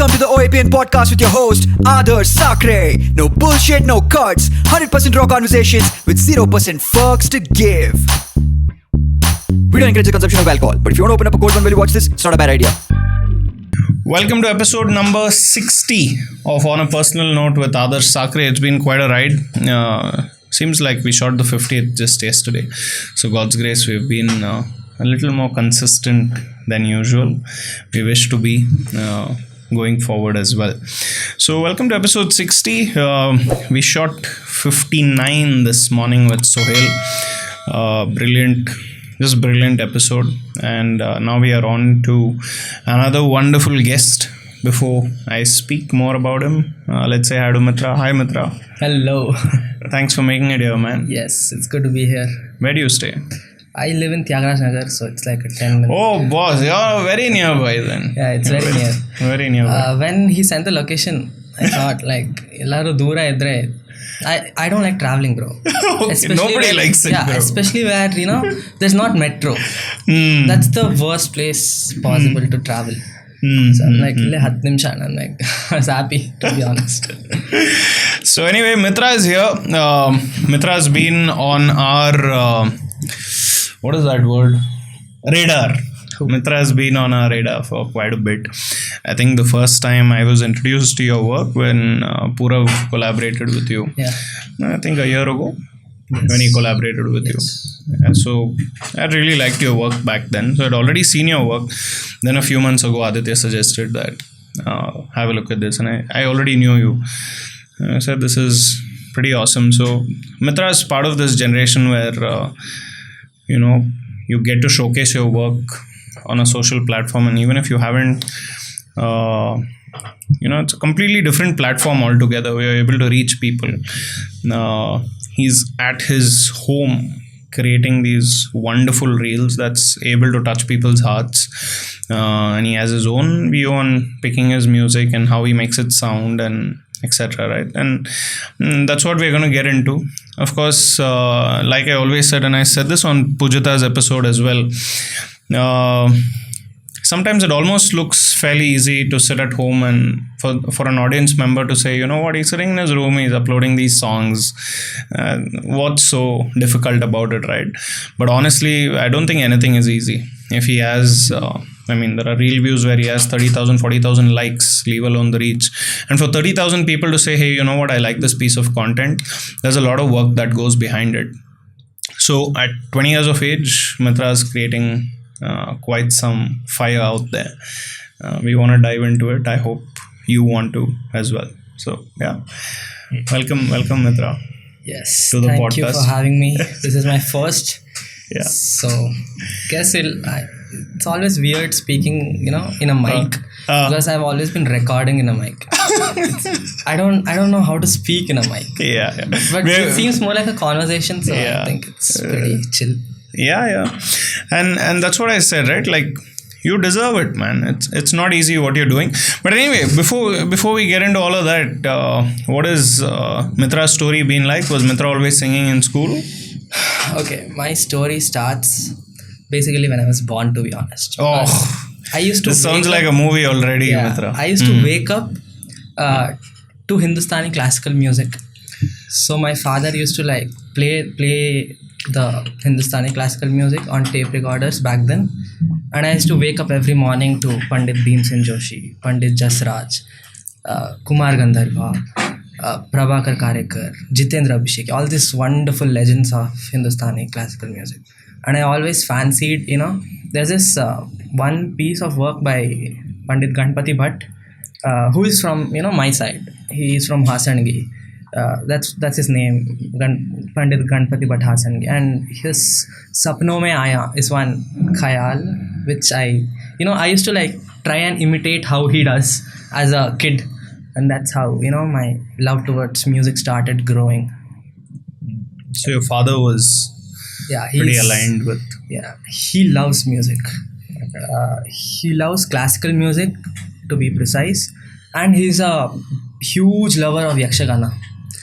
Welcome to the OAPN Podcast with your host, Adarsh Sakare. No bullshit, no cuts, 100% raw conversations with 0% fucks to give. We don't encourage the consumption of alcohol, but if you want to open up a cold one while you watch this, it's not a bad idea. Welcome to episode number 60 of On a Personal Note with Adarsh Sakare. It's been quite a ride. Seems like we shot the 50th just yesterday. So God's grace, we've been a little more consistent than usual. We wish to be going forward as well. So welcome to episode 60. We shot 59 this morning with Sohail. Brilliant episode. And now we are on to another wonderful guest. Before I speak more about him, let's say hi to Mitra. Hi Mitra. Hello. Thanks for making it here, man. Yes, it's good to be here. Where do you stay? I live in Tyagaraja Nagar, so it's like a 10-minute. Oh, boss, you're very nearby then. Yeah, it's very near. Very nearby. When he sent the location, I thought like, ellaru doora idre. I don't like traveling, bro. Okay, nobody likes it, bro. Especially where, there's not metro. That's the worst place possible to travel. So I'm like, 10 nimshan. I'm like, I was happy, to be honest. So anyway, Mitra is here. Mitra has been on our, what is that word? Radar. Mitra has been on our radar for quite a bit. I think the first time I was introduced to your work when Purav collaborated with you. Yeah. I think a year ago. Yes. When he collaborated with you. And so I really liked your work back then. So I'd already seen your work. Then a few months ago, Aditya suggested that have a look at this. And I already knew you. I said, this is pretty awesome. So Mitra is part of this generation where, you get to showcase your work on a social platform. And even if you haven't, it's a completely different platform altogether. We are able to reach people. He's at his home creating these wonderful reels that's able to touch people's hearts. And he has his own view on picking his music and how he makes it sound and etc. Right? And that's what we're going to get into. Of course, like I always said, and I said this on Pujita's episode as well, sometimes it almost looks fairly easy to sit at home and for an audience member to say, he's sitting in his room, he's uploading these songs. What's so difficult about it, right? But honestly, I don't think anything is easy. If he has, there are reel views where he has 30,000, 40,000 likes, leave alone the reach. And for 30,000 people to say, hey, I like this piece of content, there's a lot of work that goes behind it. So at 20 years of age, Mitra is creating quite some fire out there. We want to dive into it. I hope you want to as well. So yeah, welcome Mitra. Yes, to the thank podcast. You for having me. This is my first. Yeah. So guess it's always weird speaking, in a mic because I've always been recording in a mic. I don't know how to speak in a mic. Yeah. But it seems more like a conversation, so I think it's pretty chill. Yeah. And that's what I said, right? Like, you deserve it, man. It's not easy what you're doing. But anyway, before we get into all of that, what is Mitra's story been like? Was Mitra always singing in school? Okay, my story starts basically when I was born, to be honest. Oh, I used to. This sounds like a movie already, Mitra. I used to wake up to Hindustani classical music. So my father used to play the Hindustani classical music on tape recorders back then. And I used to wake up every morning to Pandit Bhimsen Joshi, Pandit Jasraj, Kumar Gandharva, Prabhakar Karekar, Jitendra Abhishek, all these wonderful legends of Hindustani classical music. And I always fancied, there's this one piece of work by Pandit Ganpati Bhatt, who is from, my side. He is from Hasangi. That's his name, Pandit Ganpati Bhatt Hasangi. And his Sapno Mein Aaya is one khayal, which I used to try and imitate how he does as a kid. And that's how, my love towards music started growing. So your father was pretty aligned with... Yeah, he loves music. He loves classical music, to be precise. And he's a huge lover of Yakshagana.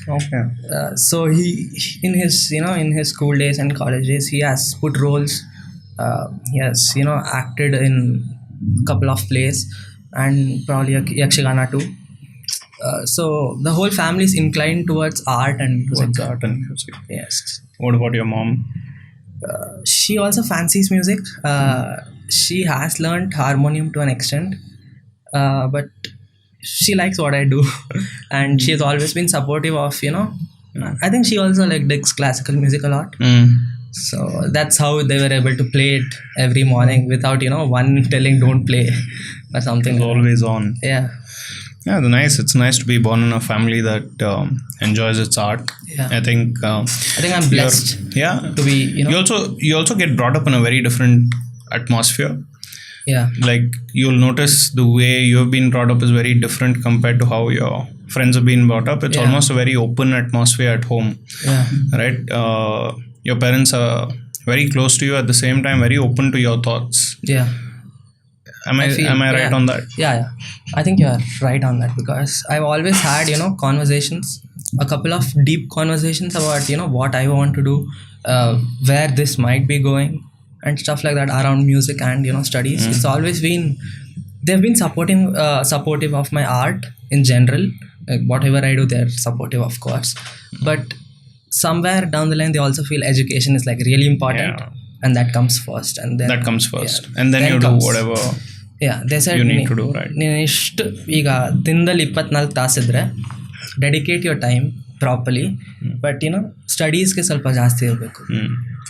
Okay. So he, in his school days and college days, he has put roles. He has, acted in a couple of plays. and probably Yakshagana too. So the whole family is inclined towards art and music. Towards art and music. Yes. What about your mom? She also fancies music. She has learned harmonium to an extent, but she likes what I do, and she has always been supportive of, I think she also like digs classical music a lot. So that's how they were able to play it every morning without, one telling don't play or something. It's always on. Yeah. Yeah, it's nice to be born in a family that enjoys its art. Yeah. I think I'm blessed to be, You also get brought up in a very different atmosphere. Yeah. Like you'll notice the way you've been brought up is very different compared to how your friends have been brought up. It's almost a very open atmosphere at home. Yeah. Right? Your parents are very close to you, at the same time very open to your thoughts. Yeah. Am I right on that? Yeah. I think you are right on that, because I've always had, conversations, a couple of deep conversations about, what I want to do, where this might be going and stuff like that around music and, studies. It's always been, they've been supportive of my art in general. Like whatever I do, they're supportive, of course. But somewhere down the line, they also feel education is like really important. Yeah. And that comes first. And then and then you do whatever they said you need to do, right? ನೀನು ಇಷ್ಟು ಈಗ ದಿನದಲ್ಲಿ 24 ತಾಸಿದ್ರೆ dedicate your time properly, but ಸ್ಟಡೀಸ್ಗೆ ಸ್ವಲ್ಪ ಜಾಸ್ತಿ ಇರಬೇಕು.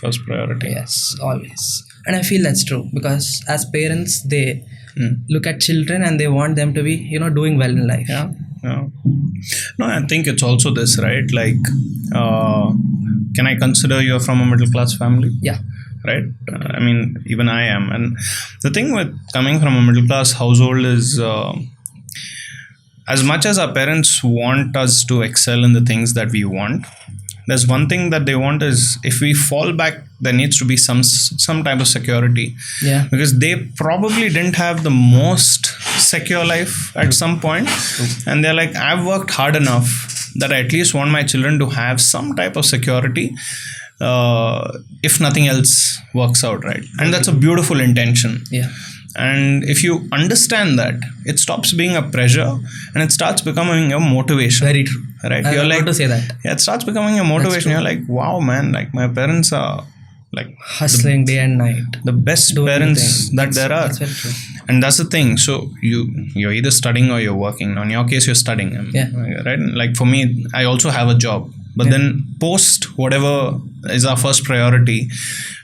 First priority. Yes, always. And I feel that's true, because as parents, they look at children and they want them to be, doing well in life. Yeah. No, I think it's also this, right? Like, can I consider you're from a middle class family? Yeah. Right? I mean, even I am. And the thing with coming from a middle class household is, as much as our parents want us to excel in the things that we want, there's one thing that they want is, if we fall back, there needs to be some type of security. Yeah. Because they probably didn't have the most secure life at some point. And they're like, I've worked hard enough that I at least want my children to have some type of security, if nothing else works out, right? And that's a beautiful intention. Yeah. And if you understand that, it stops being a pressure and it starts becoming a motivation. Very true. Right? You're like to say that. Yeah, it starts becoming a motivation. You're like, wow, man, like my parents are like hustling day and night. The best parents that there are. That's very true. And that's the thing. So you're either studying or you're working. In your case, you're studying. Yeah. Right? Like for me, I also have a job. But then post whatever is our first priority,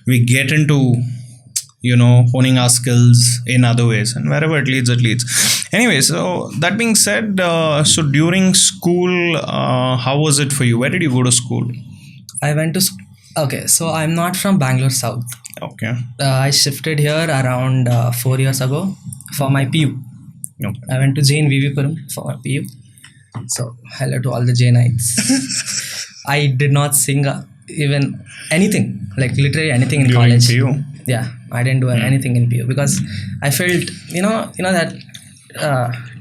we get into, honing our skills in other ways, and wherever it leads, it leads. Anyway, so that being said, so during school, how was it for you? Where did you go to school? I went to okay, so I'm not from Bangalore South. Okay. I shifted here around 4 years ago for my PU. Okay. I went to Jain VV-Puram for my PU. So hello to all the Jainites. I did not sing even anything, like literally anything in during college. PU? Yeah, I didn't do anything in PU, because I felt, that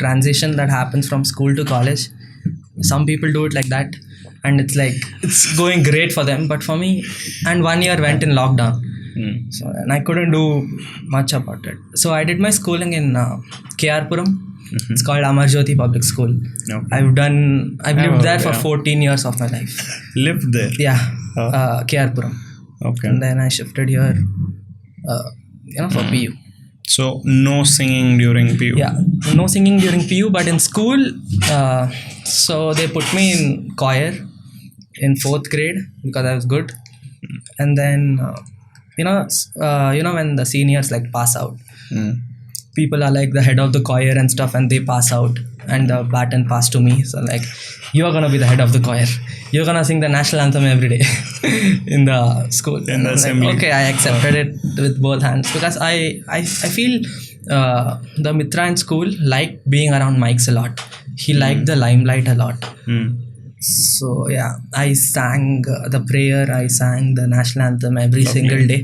transition that happens from school to college. Some people do it like that, and it's like, it's going great for them, but for me, and 1 year went in lockdown. So, and I couldn't do much about it. So I did my schooling in KR Puram. It's called Amar Jyoti Public School. Okay. I've lived there for 14 years of my life. Lived there? Yeah. KR Puram. Okay. And then I shifted here, for PU. So no singing during PU? Yeah, no singing during PU, but in school, so they put me in choir in 4th grade because I was good. And then, when the seniors like pass out, people are like the head of the choir and stuff, and they pass out, and the baton passed to me. So like, you're gonna be the head of the choir. You're gonna sing the national anthem every day in the school. In the assembly. Like, okay, I accepted it with both hands, because I feel the Mitra in school liked being around mics a lot. He liked the limelight a lot. So yeah, I sang the prayer, I sang the national anthem every single day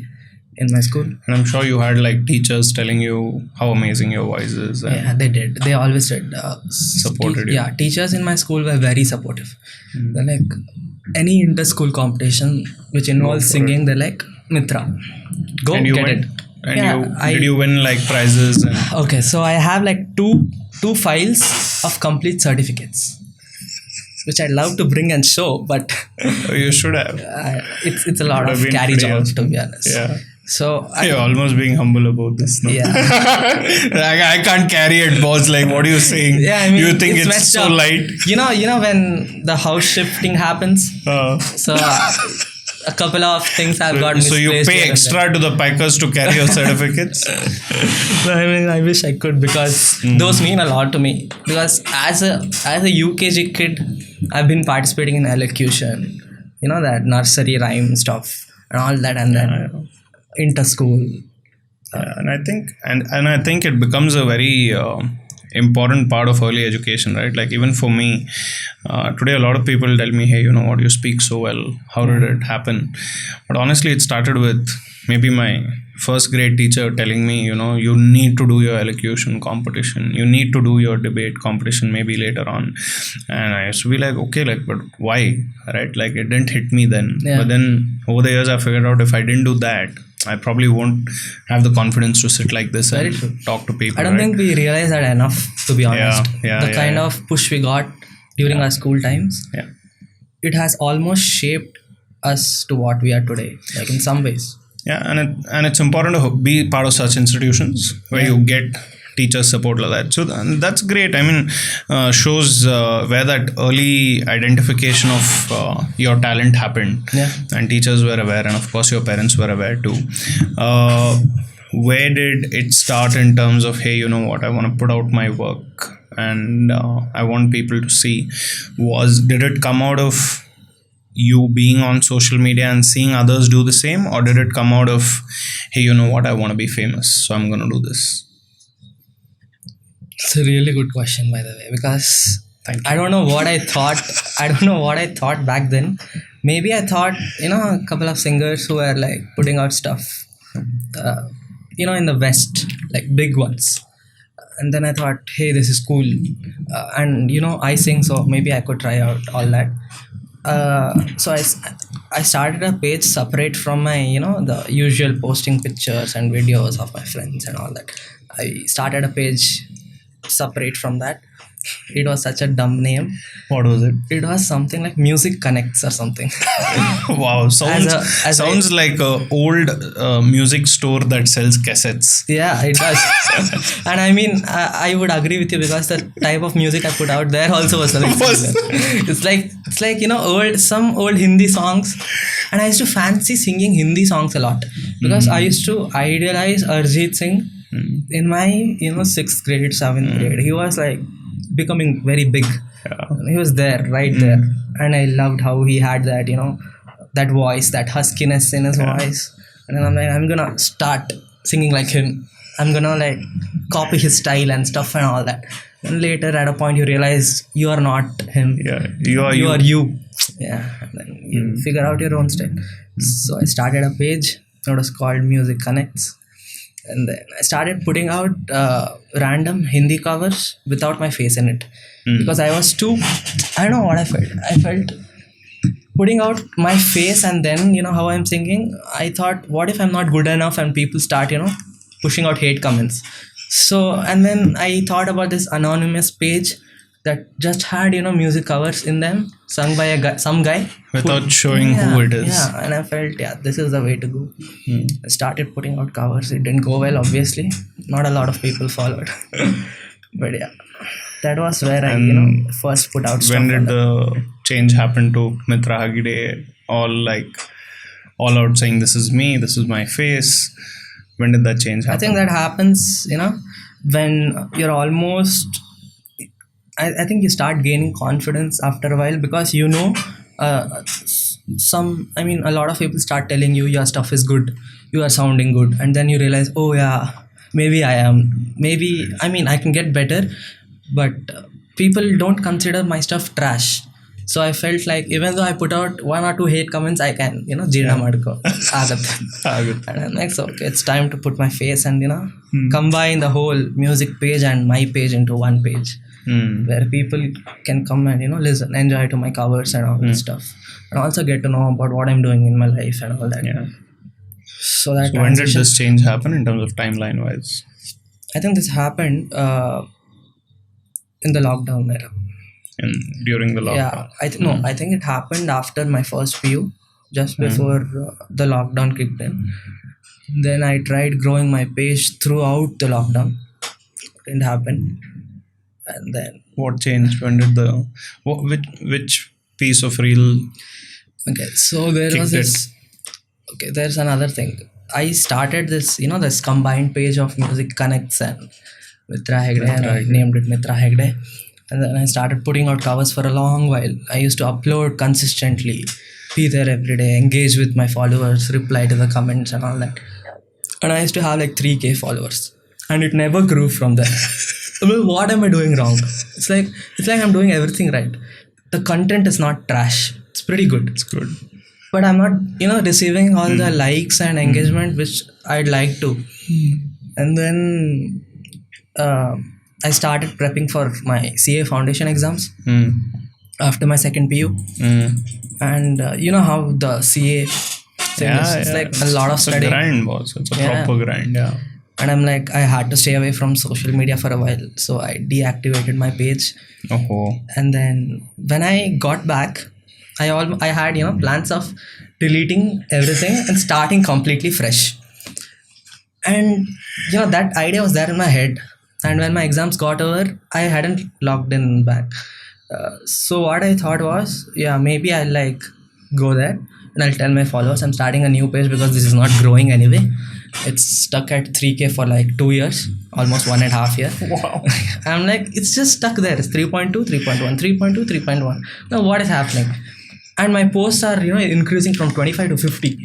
in my school. And I'm sure you had like teachers telling you how amazing your voice is. And yeah, they did. They always did. Supported you. Yeah, teachers in my school were very supportive. They're like, any inter-school competition which involves singing, they're like, Mitra, go and get it. And Yeah, did you win like prizes? And Okay, so I have like two files of complete certificates, which I'd love to bring and show, but you should have. it's a lot Would have of been carry pretty job, to awesome. be honest. Yeah. So You're almost being humble about this. No? yeah. I can't carry it, boss. Like, what are you saying? Yeah, I mean, you think it's messed so up. light? You know when the house shifting happens, so a couple of things have got So you misplaced pay here and extra to the packers to carry your certificates? there. So, I mean, I wish I could, because those mean a lot to me. Because as a UKG kid, I've been participating in elocution, that nursery rhyme stuff and all that, and then inter-school. And I think and I think it becomes a very important part of early education, right? Like even for me, today a lot of people tell me, hey, you know what, you speak so well, how did it happen? But honestly, it started with maybe my first grade teacher telling me, you need to do your elocution competition, you need to do your debate competition maybe later on. And I used to be like, okay, like, but why, right? Like, it didn't hit me then. Yeah. But then over the years I figured out, if I didn't do that, I probably won't have the confidence to sit like this Very and true. talk to people. I don't right? think we realize that enough, to be honest. Yeah, The kind of push we got during our school times, Yeah. it has almost shaped us to what we are today, like in some ways. Yeah, and it's important to be part of such institutions where you get teacher support like that. So that's great. I mean, shows where that early identification of your talent happened. Yeah. And teachers were aware, and of course your parents were aware too. Where did it start in terms of, hey, you know what, I want to put out my work and I want people to see? Did it come out of you being on social media and seeing others do the same, or did it come out of, hey, you know what, I want to be famous, so I'm going to do this? It's a really good question, by the way, because Thank you. I don't know what I thought. I don't know what I thought back then. Maybe I thought, a couple of singers who were like putting out stuff, in the West, like big ones. And then I thought, hey, this is cool. And, I sing, so maybe I could try out all that. So I started a page separate from my, the usual posting pictures and videos of my friends and all that. I started a page separate from that. It was such a dumb name. What was it? It was something like Music Connects or something. Wow, sounds like a old music store that sells cassettes. Yeah, it does. And I mean, I would agree with you, because the type of music I put out there also was something similar. It's like some old Hindi songs, and I used to fancy singing Hindi songs a lot, because I used to idealize Arjit Singh in my 6th grade, 7th grade. He was like becoming very big. He was there, right there, and I loved how he had that that voice, that huskiness in his voice. And then I'm like, I'm gonna start singing like him. I'm gonna like copy his style and stuff and all that. And later, at a point, you realize you are not him. Yeah, you are you. Yeah, and then you figure out your own style. So I started a page. It was called Music Connects. And then I started putting out random Hindi covers without my face in it. Because I was I don't know what I felt. I felt putting out my face and then, how I'm singing, I thought, what if I'm not good enough and people start, pushing out hate comments. So, and then I thought about this anonymous page that just had, music covers in them, sung by some guy. Without showing who it is. Yeah, and I felt, this is the way to go. I started putting out covers. It didn't go well, obviously. Not a lot of people followed. But yeah, that was where I, first put out stuff. When did the change happen to Mitra Hegde? All out saying, this is me, this is my face. When did that change happen? I think that happens, when you're almost... I think you start gaining confidence after a while, because a lot of people start telling you your stuff is good, you are sounding good, and then you realize, oh yeah, maybe I am, I can get better, but people don't consider my stuff trash. So I felt like even though I put out 1 or 2 hate comments, I can, jeerna madko agutte. And I'm like, so okay, it's time to put my face and combine the whole music page and my page into one page. Where people can come and listen, enjoy to my covers and all this stuff, and also get to know about what I'm doing in my life and all that. So that So when did transition, this change happen in terms of timeline wise? I think this happened in the lockdown era. And during the Yeah, lockdown? no, I think it happened after my first PU, just before the lockdown kicked in. Then I tried growing my page throughout the lockdown. Didn't happen. And then, What changed? When did which piece of reel? okay, so there was Kicked this. Okay, there's another thing. I started this, this combined page of Music Connects and Mitra Hegde, and I named it Mitra Hegde. And then I started putting out covers for a long while. I used to upload consistently, be there every day, engage with my followers, reply to the comments and all that. And I used to have like 3K followers, and it never grew from there. Well, what am I doing wrong? It's like I'm doing everything right. The content is not trash. It's pretty good. It's good. But I'm not, receiving all the likes and engagement which I'd like to. And then I started prepping for my CA foundation exams after my second PU. And you know how the CA thing is, it's like a lot of It's studying. a grind, boss. It's a proper grind, yeah. And I'm like, I had to stay away from social media for a while. So I deactivated my page. Oh. And then when I got back, I had plans of deleting everything and starting completely fresh. And that idea was there in my head. And when my exams got over, I hadn't logged in back. So what I thought was, maybe I'll go there and I'll tell my followers I'm starting a new page because this is not growing anyway. It's stuck at 3K for 2 years, almost 1.5 years. Wow. I'm like, it's just stuck there. It's 3.2, 3.1, 3.2, 3.1. Now what is happening? And my posts are, increasing from 25 to 50.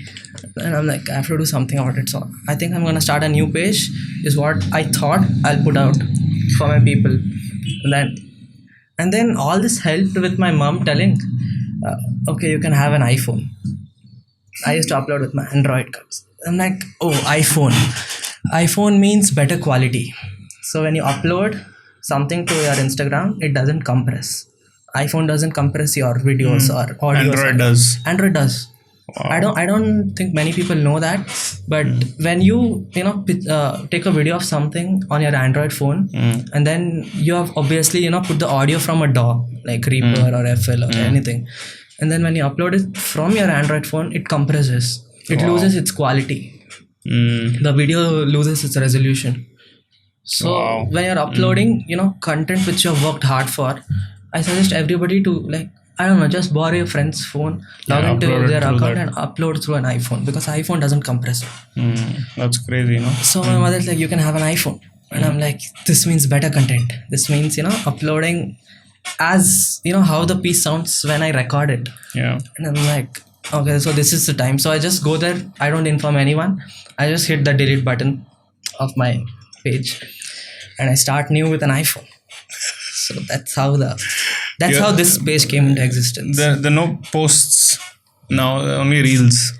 And I'm like, I have to do something about it. So I think I'm going to start a new page is what I thought I'll put out for my people. And then all this helped with my mom telling, okay, you can have an iPhone. I used to upload with my Android cards. I'm like, oh, iPhone means better quality. So when you upload something to your Instagram, it doesn't compress. iPhone doesn't compress your videos or audio. Android does. Wow. I don't think many people know that, but when you take a video of something on your Android phone, and then you have obviously put the audio from a DAW like Reaper or FL or anything, and then when you upload it from your Android phone, it compresses. It loses its quality. The video loses its resolution. So when you're uploading, content which you have worked hard for, I suggest everybody to just borrow your friend's phone, log into their account and upload through an iPhone, because iPhone doesn't compress it. That's crazy, So my mother's like, you can have an iPhone. And I'm like, this means better content. This means, uploading as, how the piece sounds when I record it. Yeah. And I'm like, okay, so this is the time. So I just go there. I don't inform anyone. I just hit the delete button of my page and I start new with an iPhone. So that's how this page came into existence. The no posts now, only reels.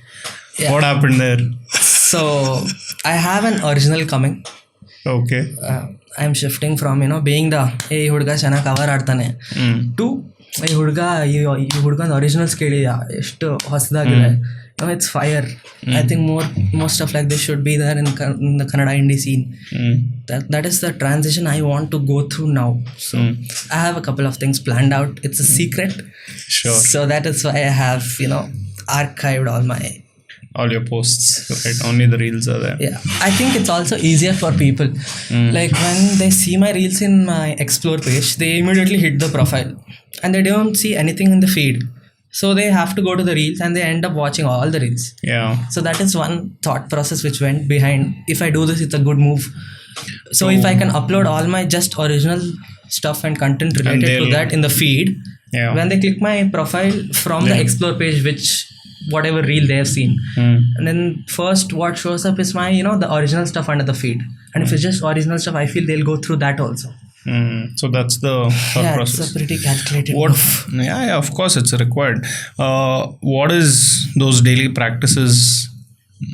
Yeah. What happened there? So I have an original coming. Okay. I'm shifting from being the hey hudga chana cover aadtane to hey hudga you hudgan original scale ಎಷ್ಟು ಹೊಸದಾಗಿದೆ. It's fire. I think more stuff like this should be there in the Kannada indie scene. That is the transition I want to go through now. So I have a couple of things planned out. It's a secret. Sure. So that is why I have archived all your posts, right? Only the reels are there. Yeah, I think it's also easier for people. Like when they see my reels in my explore page, they immediately hit the profile and they don't see anything in the feed. So they have to go to the reels and they end up watching all the reels. Yeah. So that is one thought process which went behind. If I do this, it's a good move. So if I can upload all my just original stuff and content related to that in the feed, when they click my profile from the explore page, which whatever reel they have seen, and then first what shows up is my the original stuff under the feed. And if it's just original stuff, I feel they'll go through that also. So that's the thought process. It's a pretty calculated What? move. Yeah, of course it's required. What is those daily practices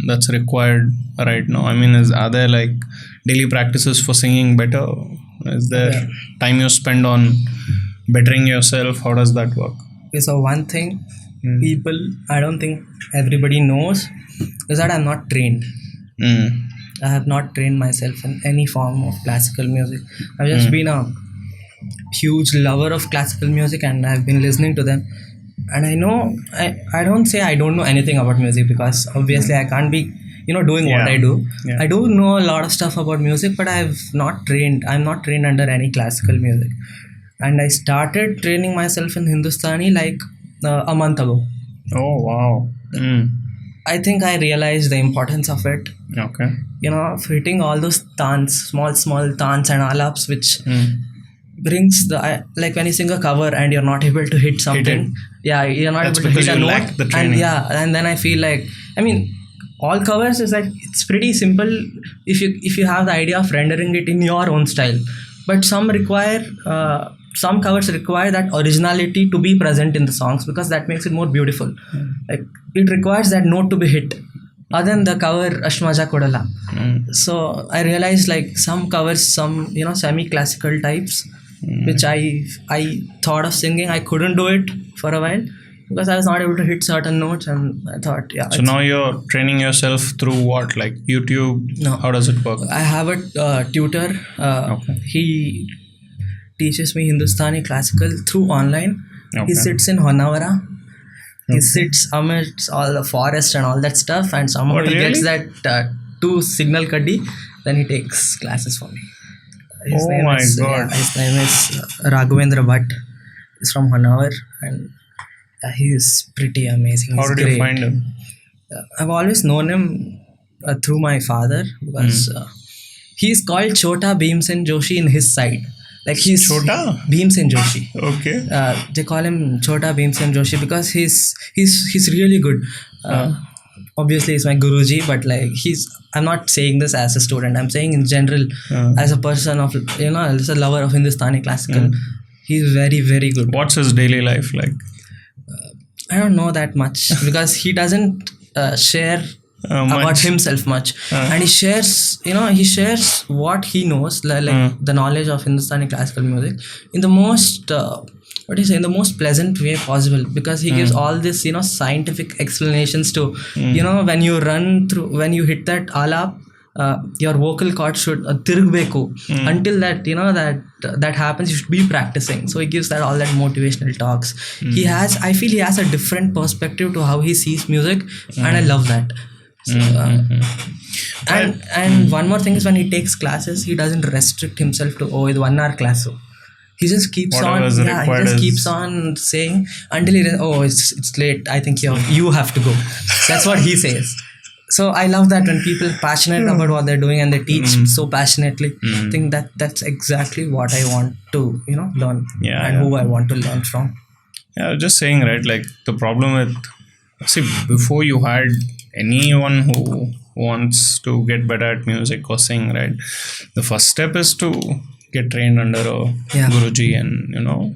that's required right now? I mean, are there daily practices for singing better? Is there time you spend on bettering yourself? How does that work? Okay, so one thing people, I don't think everybody knows, is that I'm not trained. Mm. I have not trained myself in any form of classical music. I've just been a huge lover of classical music, and I've been listening to them. And I know, I don't say I don't know anything about music, because obviously I can't be, doing what Yeah. I do. Yeah. I do know a lot of stuff about music, but I'm not trained under any classical music. And I started training myself in Hindustani like a month ago. Oh wow. Mm. I think I realized the importance of it. Okay. Hitting all those tans, small tans and alaps, which Mm. brings the like when you sing a cover and you're not able to hit something. Yeah, you're not That's able to hit because a you note. lack the And training. and then I feel like, all covers is like, it's pretty simple if you have the idea of rendering it in your own style. But some covers require that originality to be present in the songs, because that makes it more beautiful. Like, it requires that note to be hit. Other than the cover Ashmaja Kodala. Mm. So I realized, like, some covers, some semi-classical types, which I thought of singing. I couldn't do it for a while because I was not able to hit certain notes, and I thought, So now you're training yourself through what, like YouTube? No. How does it work? I have a tutor. Okay. He teaches me Hindustani classical through online. Okay. He sits in Honavara. He sits amidst all the forest and all that stuff, and somehow Oh, he gets really? that 2 signal kaddi. Then he takes classes for me. His Oh name my is, God. his name is Raghavendra Bhatt. He's from Honavar, and he is pretty amazing. How He's did you great. find him? I've always known him through my father, because he's called Chota Bhimsen Joshi in his side. Like, he's Chota? Bhimsen Joshi. Okay. They call him Chota Bhimsen Joshi because he's really good. Obviously, he's my guruji, but like, I'm not saying this as a student. I'm saying in general, as a person of as a lover of Hindustani classical, he's very, very good. What's his daily life like? I don't know that much because he doesn't share about Much. himself much, and he shares what he knows, like the knowledge of Hindustani classical music, in the most in the most pleasant way possible, because he gives all this scientific explanations to when you hit that alap, your vocal cord should tirgbeku. Until that happens, you should be practicing. So he gives all that motivational talks. I feel he has a different perspective to how he sees music, and I love that. So, and one more thing is, when he takes classes, he doesn't restrict himself to with 1 hour class. So he just keeps Whatever is on required is- keeps on saying until it's late, I think you have to go. That's what he says. So I love that when people are passionate about what they're doing and they teach so passionately. I think that's exactly what I want to learn, and who I want to learn from. Yeah, I was just saying, right? Like, the problem with, before you had anyone who wants to get better at music or sing, right? The first step is to get trained under a guruji and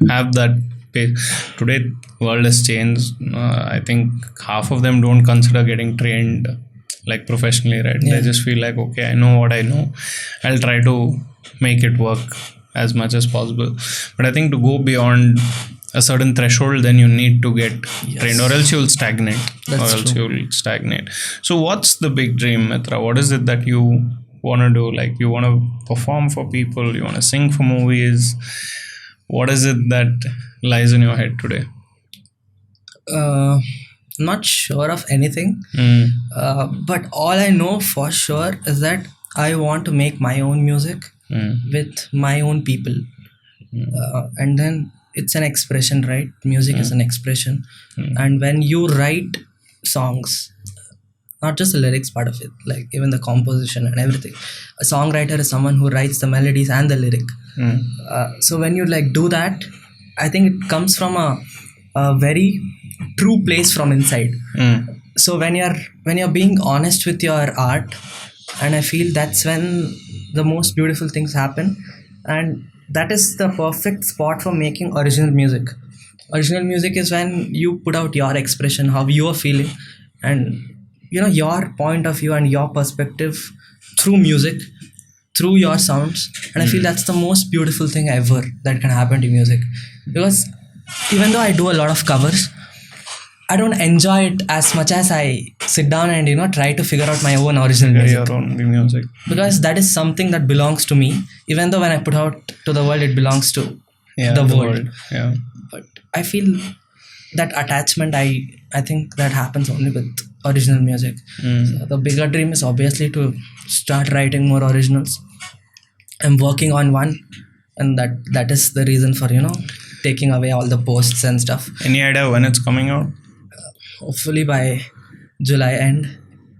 have that pace. Today, world has changed. I think half of them don't consider getting trained like professionally, right? They just feel like, okay, I know what I know, I'll try to make it work as much as possible. But I think to go beyond a certain threshold, then you need to get trained, or else you'll stagnate. You'll stagnate. So what's the big dream, Mitra? What is it that you want to do? Like, you want to perform for people, you want to sing for movies. What is it that lies in your head today? Not sure of anything, but all I know for sure is that I want to make my own music with my own people, and then it's an expression, right? Music is an expression, and when you write songs, not just the lyrics part of it, like even the composition and everything, a songwriter is someone who writes the melodies and the lyric. So when you do that, I think it comes from a very true place from inside. So when you're being honest with your art, and I feel that's when the most beautiful things happen, and that is the perfect spot for making original music. Original music is when you put out your expression, how you are feeling, and your point of view and your perspective through music, through your sounds. And I feel that's the most beautiful thing ever that can happen to music, because even though I do a lot of covers, I don't enjoy it as much as I sit down and try to figure out my own original music. Your own music. Because that is something that belongs to me. Even though when I put out to the world, it belongs to the world. Yeah. But I feel that attachment, I think that happens only with original music. So the bigger dream is obviously to start writing more originals. I'm working on one, and that is the reason for taking away all the posts and stuff. Any idea when it's coming out? Hopefully by July end.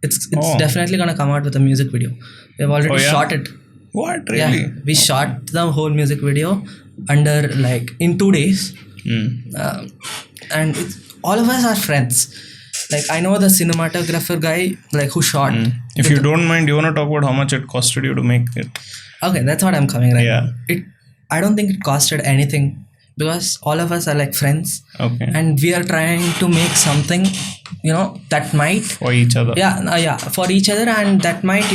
It's definitely gonna come out with a music video. We've already shot it. What, really? Yeah, we shot the whole music video under in 2 days. And all of us are friends. I know the cinematographer guy who shot. If you don't mind, you want to talk about how much it costed you to make it? Okay, that's what I'm coming right Yeah. now. I don't think it costed anything, because all of us are friends. Okay. And we are trying to make something that might For each other. For each other, and that might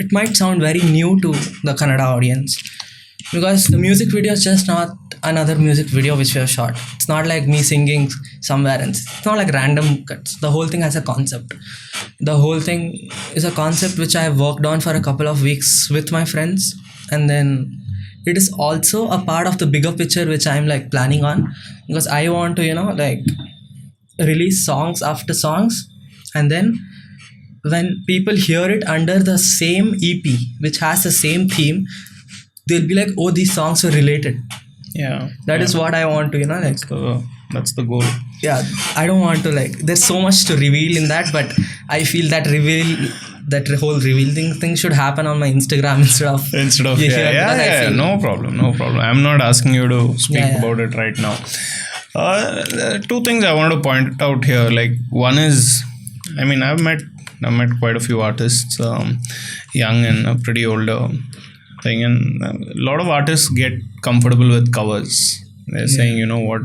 it might sound very new to the Kannada audience, because the music video is just not another music video which we have shot. It's not like me singing somewhere, and it's not like random cuts. The whole thing has a concept. The whole thing is a concept which I have worked on for a couple of weeks with my friends, and then it is also a part of the bigger picture which I'm planning on, because I want to release songs after songs, and then when people hear it under the same EP which has the same theme, they'll be like, oh, these songs were related. Yeah. That is what I want to that's the goal. Yeah, I don't want to there's so much to reveal in that, but I feel that whole revealing thing should happen on my Instagram instead of yeah, no problem. I'm not asking you to speak about it right now. Two things I want to point out here. One is, I've met quite a few artists, young and pretty older thing, and a lot of artists get comfortable with covers. They're saying, what,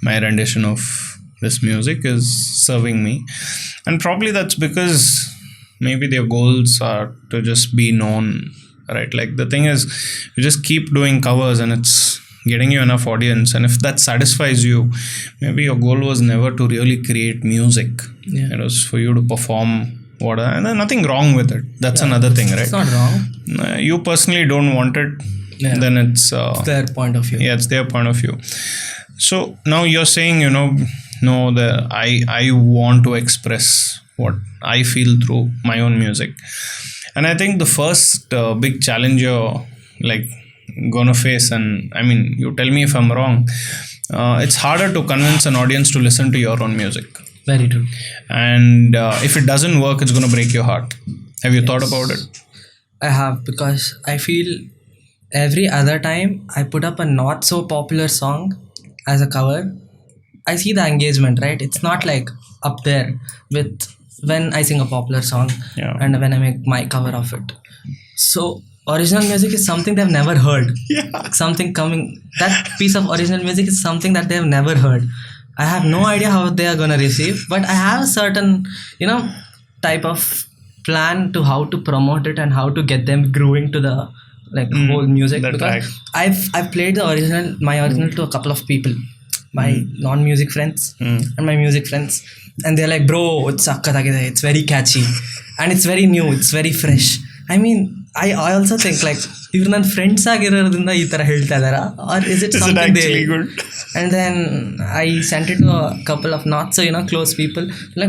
my rendition of this music is serving me, and probably that's because maybe their goals are to just be known, right? The thing is, you just keep doing covers and it's getting you enough audience, and if that satisfies you, maybe your goal was never to really create music. It was for you to perform and there's nothing wrong with it. That's another thing, right? It's not wrong. You personally don't want it, then it's their point of view. Yeah, it's their point of view. So now you're saying, I want to express what I feel through my own music. And I think the first big challenge you're gonna face, and you tell me if I'm wrong, it's harder to convince an audience to listen to your own music. Very true. And if it doesn't work, it's gonna break your heart. Have you thought about it? I have, because I feel every other time I put up a not so popular song as a cover, I see the engagement, right? It's not up there with when I sing a popular song and when I make my cover of it. So original music is something they've never heard. That piece of original music is something that they've never heard. I have no idea how they are going to receive, but I have a certain type of plan to how to promote it and how to get them growing to the whole music, because I've played my original to a couple of people, my non-music friends and my music friends, and they're like, bro, it's very catchy and it's very new, it's very fresh. I also think ಇವ್ರು ನನ್ನ friends ಆಗಿರೋದ್ರಿಂದ ಈ ಥರ ಹೇಳ್ತಾ ಇದ್ದಾರಾ, or is it something they good? And then I sent it to a couple of not so close people,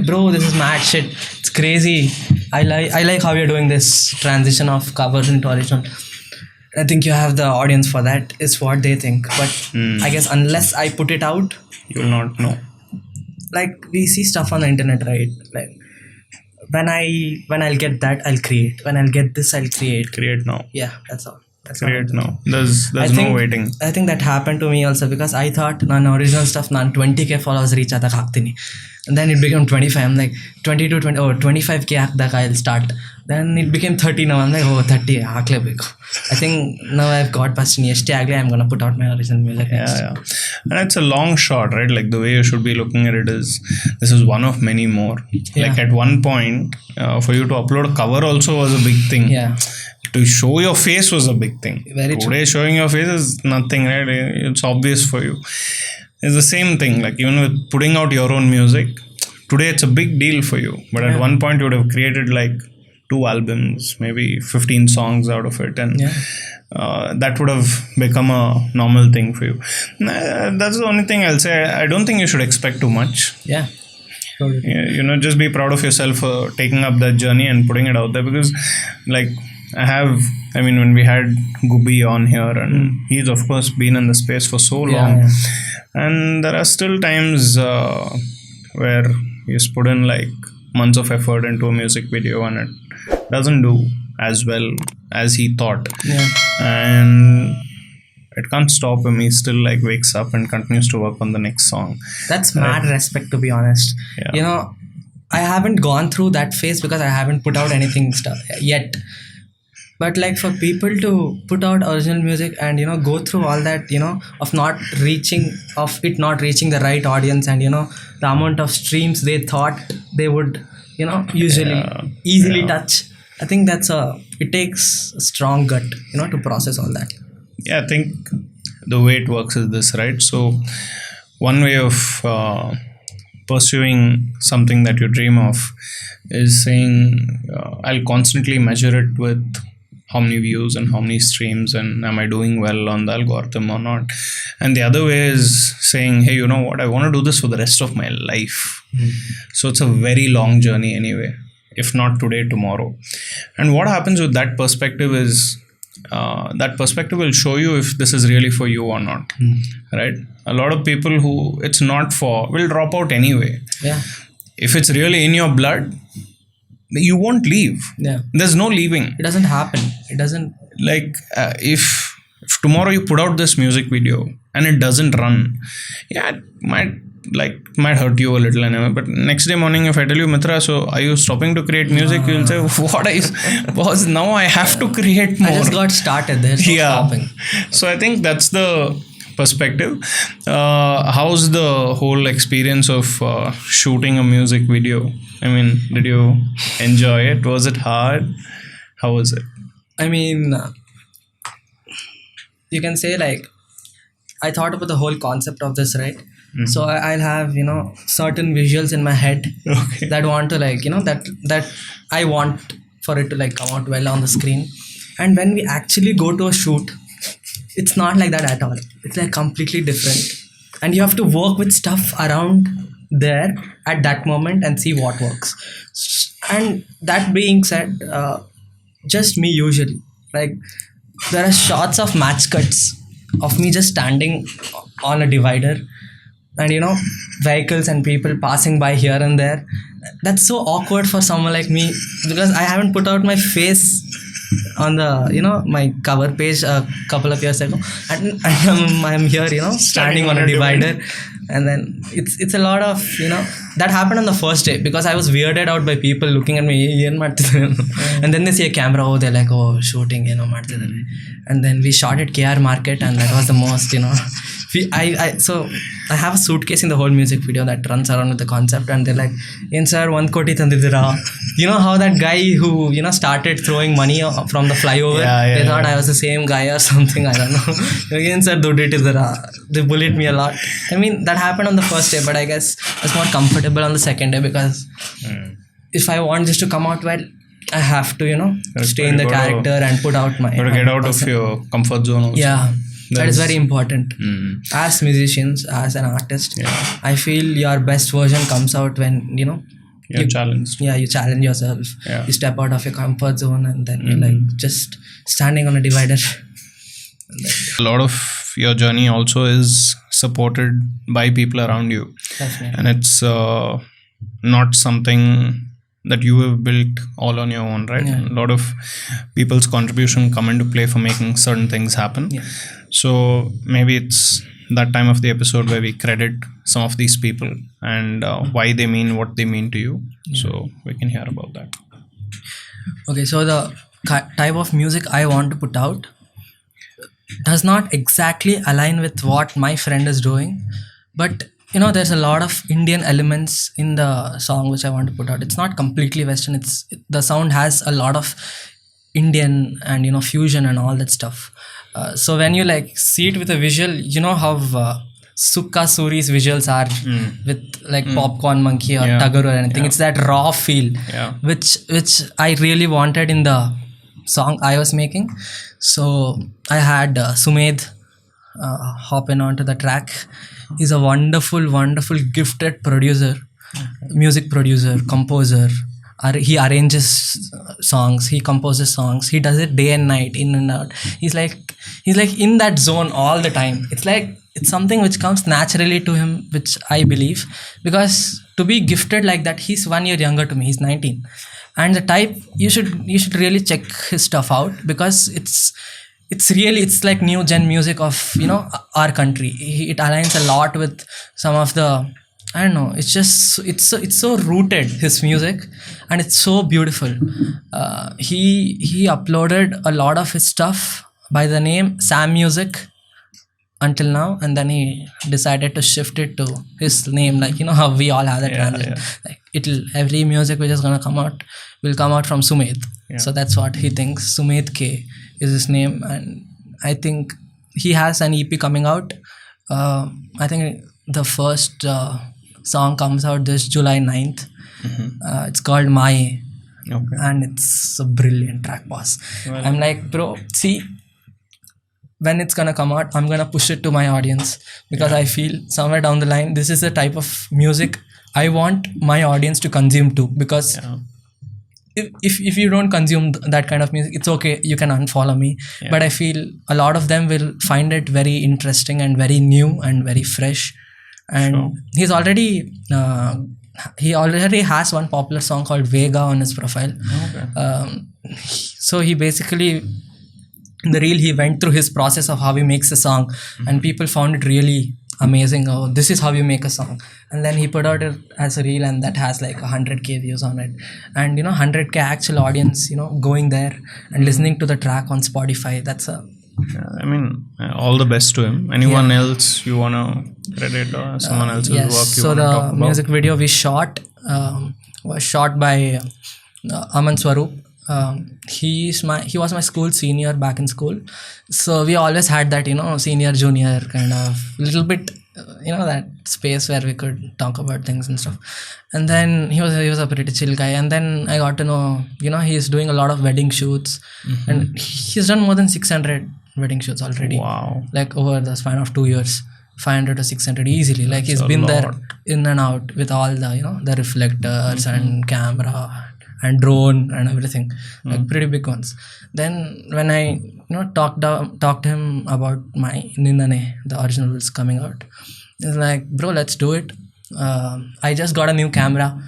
bro, this is mad shit, it's crazy, I like how you're doing this transition of covers into original. I think you have the audience for that, is what they think, but I guess unless I put it out, you will not know. We see stuff on the internet, right? When I'll get that, I'll create. When I'll get this, I'll create. Create now. Yeah, that's all. Create now. There's no waiting. I think that happened to me also, because I thought ನನ್ನ original stuff ನಾನು 20K followers reach ಆದಾಗ ಹಾಕ್ತೀನಿ, and then it became 25. I'm 20 to 20 or 25K ಹಾಕಿದಾಗ I'll start. Then it became 30 now. I'm 30 ಹಾಕ್ಲೇಬೇಕು. I think now I've got past ಎಷ್ಟೇ ಆಗಲಿ, I'm gonna put out my original music next. Yeah. And it's a long shot, right? The way you should be looking at it is, this is one of many more. At one point, for you to upload a cover also was a big thing. Yeah. To show your face was a big thing. Very Today, showing your face is nothing, right? It's obvious for you. It's the same thing. Like even with putting out your own music, today it's a big deal for you. But at one point you would have created like 2 albums, maybe 15 songs out of it, and that would have become a normal thing for you. That's the only thing I'll say. I don't think you should expect too much. Yeah. Totally. Just be proud of yourself for taking up that journey and putting it out there, because like when we had Gubi on here, and he's of course been in the space for so long, and there are still times where he's put in like months of effort into a music video and it doesn't do as well as he thought, and it can't stop him. He still like wakes up and continues to work on the next song. That's mad respect, to be honest. I haven't gone through that phase because I haven't put out anything stuff yet. But like for people to put out original music and go through all that of it not reaching the right audience, and the amount of streams they thought they would usually easily touch. I think it takes a strong gut to process all that. I think the way it works is this, right? So one way of pursuing something that you dream of is saying I'll constantly measure it with how many views and how many streams, and am I doing well on the algorithm or not. And the other way is saying, hey, you know what, I want to do this for the rest of my life. So it's a very long journey anyway, if not today, tomorrow. And what happens with that perspective is that perspective will show you if this is really for you or not, right? A lot of people who it's not for will drop out anyway. If it's really in your blood, you won't leave. There's no leaving. It doesn't happen. It doesn't. Like if tomorrow you put out this music video and it doesn't run, it might hurt you a little anyway. But next day morning, if I tell you, Mitra, so are you stopping to create music? You'll say, what are you? Boss, now I have to create more. I just got started. There's no stopping. So I think that's the perspective. How's the whole experience of shooting a music video? I mean, did you enjoy it? Was it hard? How was it? I mean, you can say like, I thought about the whole concept of this, right? So I'll have, certain visuals in my head that want to like, that I want for it to like come out well on the screen. And when we actually go to a shoot, it's not like that at all. It's like completely different. And you have to work with stuff around there at that moment and see what works. And that being said, just me usually, like there are shots of match cuts of me just standing on a divider and vehicles and people passing by here and there. That's so awkward for someone like me because I haven't put out my face on the my cover page a couple of years ago, and I'm here standing on a divider. And then it's a lot of that happened on the first day because I was weirded out by people looking at me and then they see a camera, they're like, shooting and then we shot at KR Market, and that was the most so I have a suitcase in the whole music video that runs around with the concept, and they're like, "Yen sir, 1 koti tandidira." How that guy who started throwing money from the flyover, they thought I was the same guy or something, I don't know. Again sir, they bullied me a lot. I mean, that happened on the first day, but I guess I was more comfortable on the second day because if I want this to come out well, I have to stay in the character and put out my get out of your comfort zone also. That is very important. As musicians, as an artist, I feel your best version comes out when you're challenged. You challenge yourself. You step out of your comfort zone, and then you're like just standing on a divider. A lot of your journey also is supported by people around you. Definitely. And it's not something that you have built all on your own, right? A lot of people's contribution come into play for making certain things happen. So maybe it's that time of the episode where we credit some of these people and why they mean what they mean to you. So we can hear about that. Okay, so the type of music I want to put out does not exactly align with what my friend is doing, but there's a lot of Indian elements in the song which I want to put out. It's not completely Western. The sound has a lot of Indian and fusion and all that stuff. So when you like see it with a visual, how Sukka Suri's visuals are with like Popcorn Monkey or Yeah. Tugger or anything. Yeah. It's that raw feel, Yeah. which I really wanted in the song I was making. So I had Sumed hop in onto the track. He's a wonderful, wonderful, gifted producer, music producer, composer. He arranges songs, he composes songs, he does it day and night, in and out. He's like in that zone all the time. It's something which comes naturally to him, which I believe, because to be gifted like that, he's 1 year younger to me, he's 19. And the type, you should really check his stuff out, because it's like new gen music of our country. It aligns a lot with some of the, I don't know, it's so rooted, his music, and it's so beautiful. He uploaded a lot of his stuff by the name Sam Music until now, and then he decided to shift it to his name, like how we all have that transition. Like every music which is gonna come out will come out from Sumed. Yeah. So that's what he thinks. Sumed K is his name, and I think he has an EP coming out. I think the first song comes out this July 9th. It's called Mai, Okay. and it's a brilliant track, boss. Well- I'm like, bro, see, when it's gonna come out, I'm gonna push it to my audience, because I feel somewhere down the line, this is the type of music I want my audience to consume too. Because Yeah. if you don't consume that kind of music, it's okay, you can unfollow me. Yeah. But I feel a lot of them will find it very interesting and very new and very fresh. And Sure. he already has one popular song called Vega on his profile. Okay. So he basically, in the reel, he went through his process of how he makes a song, and people found it really amazing. Oh, this is how you make a song. And then he put out it as a reel, and that has like 100k views on it, and 100k actual audience going there and listening to the track on Spotify. That's a I mean, all the best to him. Anyone else you wanna credit, or someone else's work you so wanna talk the about? music video we shot was shot by Aman Swaroop. He was my school senior back in school, so we always had that senior junior kind of little bit that space where we could talk about things and stuff. And then he was a pretty chill guy, and then I got to know he's doing a lot of wedding shoots, and he's done more than 600 wedding shoots already. Wow. Like over the span of 2 years, 500 to 600 easily. Like he's That's a been there lot. in and out with all the the reflectors and camera and drone and everything, like pretty big ones. Then when I talked to him about my Ninane, the original was coming out, he's like, bro, let's do it. I just got a new camera.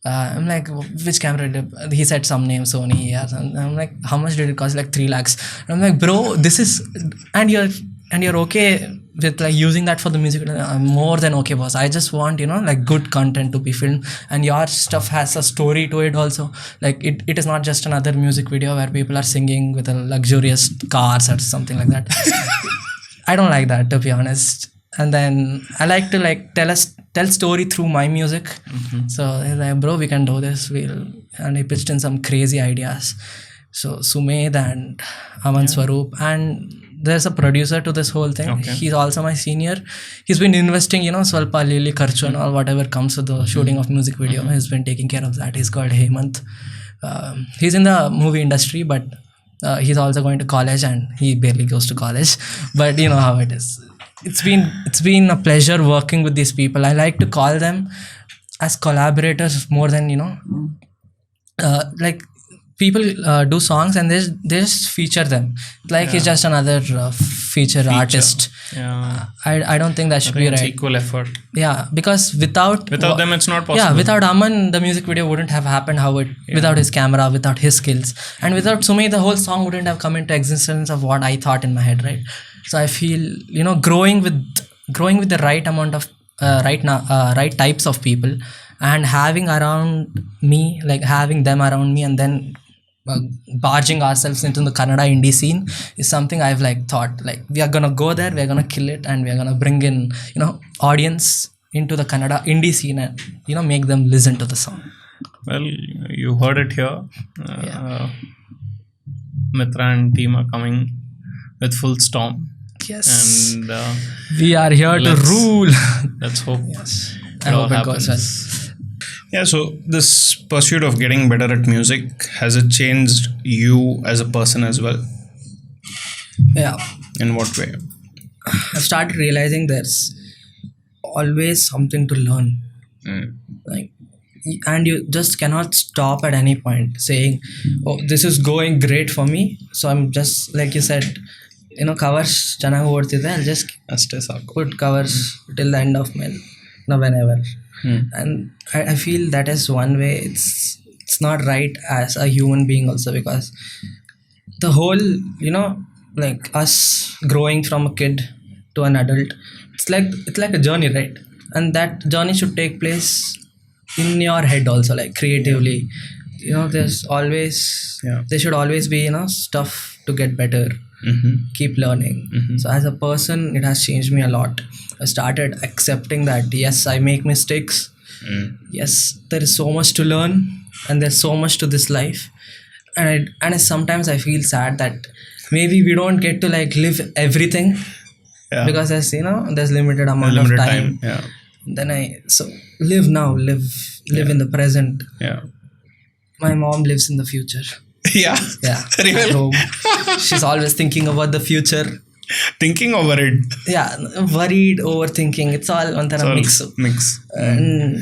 I'm like, which camera did you-" He said some name, Sony. Yeah. And I'm like, how much did it cost? Like 3 lakhs. And I'm like, bro, this is, and you're okay with like using that for the music. I'm more than okay, boss. I just want like good content to be filmed, and your stuff has a story to it also. Like it is not just another music video where people are singing with a luxurious cars or something like that. I don't like that, to be honest. And then I like to like tell story through my music. So he's like, bro, we can do this. And he pitched in some crazy ideas. So Sumed and Aman Swaroop, and there's a producer to this whole thing. Okay. He's also my senior. He's been investing, Swalpa Lili Kharchu and all whatever comes with the shooting of music video. He's been taking care of that. He's called Hemant. He's in the movie industry, but he's also going to college, and he barely goes to college. But you know how it is. It's been a pleasure working with these people. I like to call them as collaborators more than like people do songs and they just feature them like he's just another feature artist. Yeah. I don't think that should I be think it's right. equal effort. Yeah, because without them it's not possible. Yeah, without Aman the music video wouldn't have happened how it without his camera, without his skills, and without Sumi the whole song wouldn't have come into existence of what I thought in my head, right? So I feel growing with the right amount of right types of people and having them around me and then barging ourselves into the Kannada indie scene is something I've thought we are gonna go there, we're gonna kill it, and we're gonna bring in audience into the Kannada indie scene and make them listen to the song. Well, you heard it here. Mitra and team are coming with full storm. Yes. And We are here to let's- rule. let's hope Yes. it I all hope it goes well. happens. Yeah, so this pursuit of getting better at music, has it changed you as a person as well? Yeah. In what way? I've started realizing there's always something to learn. Mm. Like, and you just cannot stop at any point saying, oh, this is going great for me, so I'm just, like you said, covers ಚೆನ್ನಾಗಿ ಓಡ್ತಿದೆ, I'll just ಅಷ್ಟೇ ಸಾಕು. put covers till the end of my, whenever. And I feel that is one way it's not right as a human being also, because the whole, like us growing from a kid to an adult, it's like a journey, right? And that journey should take place in your head also, like creatively. There's always, Yeah. there should always be, stuff to get better. Keep learning. So as a person, it has changed me a lot. I started accepting that yes, I make mistakes. Yes, there is so much to learn, and there's so much to this life. And sometimes I feel sad that maybe we don't get to like live everything, Yeah. because there's limited amount Limited of time. Yeah. Then so live now, live in the present. Yeah. My mom lives in the future. Yeah. Yeah. Really? At home. She's always thinking about the future. Thinking over it. Yeah, worried, overthinking. It's all one It's of all mix. mix. And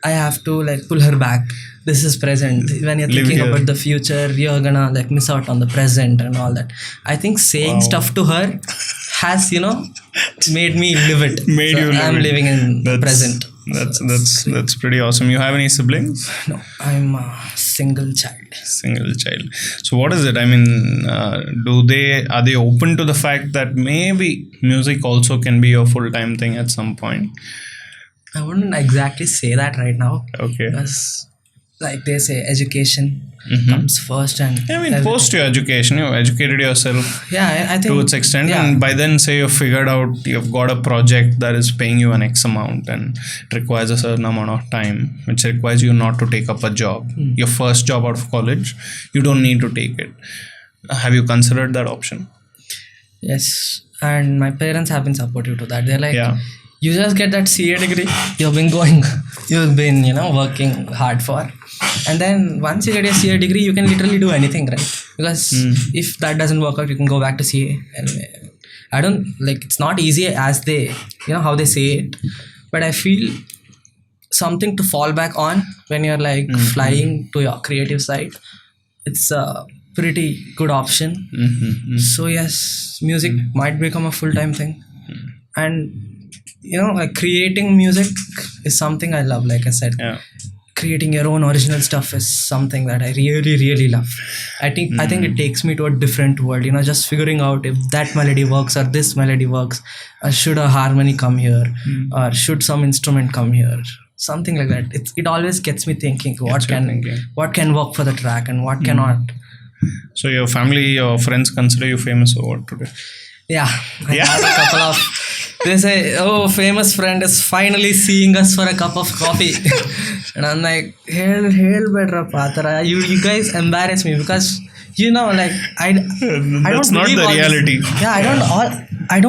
I have to like pull her back. This is present. When you're Live thinking here. about the future, you're gonna like miss out on the present and all that. I think saying Wow. stuff to her has made me live it. Made So you live I'm it. living in the That's- present. That's pretty awesome. You have any siblings? No, I'm a single child. Single child. So what is it? I mean, are they open to the fact that maybe music also can be a full-time thing at some point? I wouldn't exactly say that right now, Okay. because like they say, education comes first, and I mean, post your education, you educated yourself yeah, I think to its extent, yeah. and by then, say you've figured out you've got a project that is paying you an X amount and it requires a certain amount of time, which requires you not to take up a job. Your first job out of college, you don't need to take it. Have you considered that option? Yes, and my parents have been supportive to that. They're like, Yeah. you just get that CA degree you've been working hard for, and then once you get your CA degree, you can literally do anything, right? Because if that doesn't work out, you can go back to CA. And I don't like, it's not easy as they how they say it, but I feel something to fall back on when you're like flying to your creative side. It's a pretty good option. So yes, music might become a full-time thing. And like creating music is something I love. Like I said, Yeah. creating your own original stuff is something that I really, really love. I think it takes me to a different world. Just figuring out if that melody works or this melody works, or should a harmony come here, or should some instrument come here, something like that. It always gets me thinking what can work for the track and what cannot. So your family, your friends consider you famous or what today? Yeah, I Yeah. have a couple of. They say, "Oh, famous friend is finally seeing us for a cup of coffee," and I'm like, "Hell, better, Patra. You guys embarrass me, because like I That's don't not believe the all this. reality. Yeah, I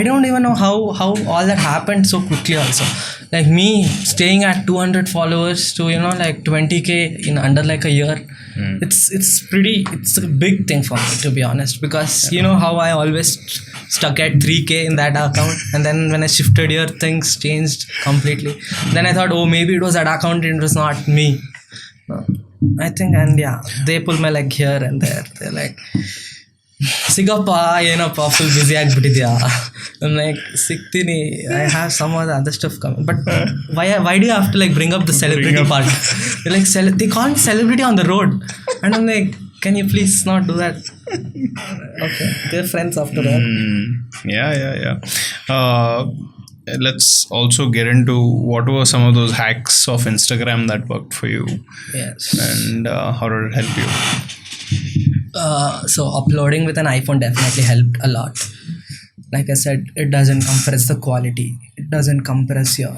don't even know how all that happened so quickly. Also, like me staying at 200 followers to like 20K in under like a year. It's a big thing for me, to be honest, because how I always stuck at 3K in that account, and then when I shifted here, things changed completely. Then I thought, oh, maybe it was that account, it was not me. No, I think, and yeah, they pull my leg here and there. They're like, ಸಿಗಪ್ಪ ಏನಪ್ಪ full busy ಆಗಿಬಿಟ್ಟಿದ್ಯಾ. I'm like, ಸಿಗ್ತೀನಿ, I have some of the other stuff coming. But why do you have to like bring up the celebrity part? They're like, they call me celebrity on the road, and I'm like, can you please not do that? Okay, they're friends after that. Yeah. Let's also get into what were some of those hacks of Instagram that worked for you, Yes. and how did it help you? So uploading with an iPhone definitely helped a lot. Like I said, it doesn't compress the quality. It doesn't compress your,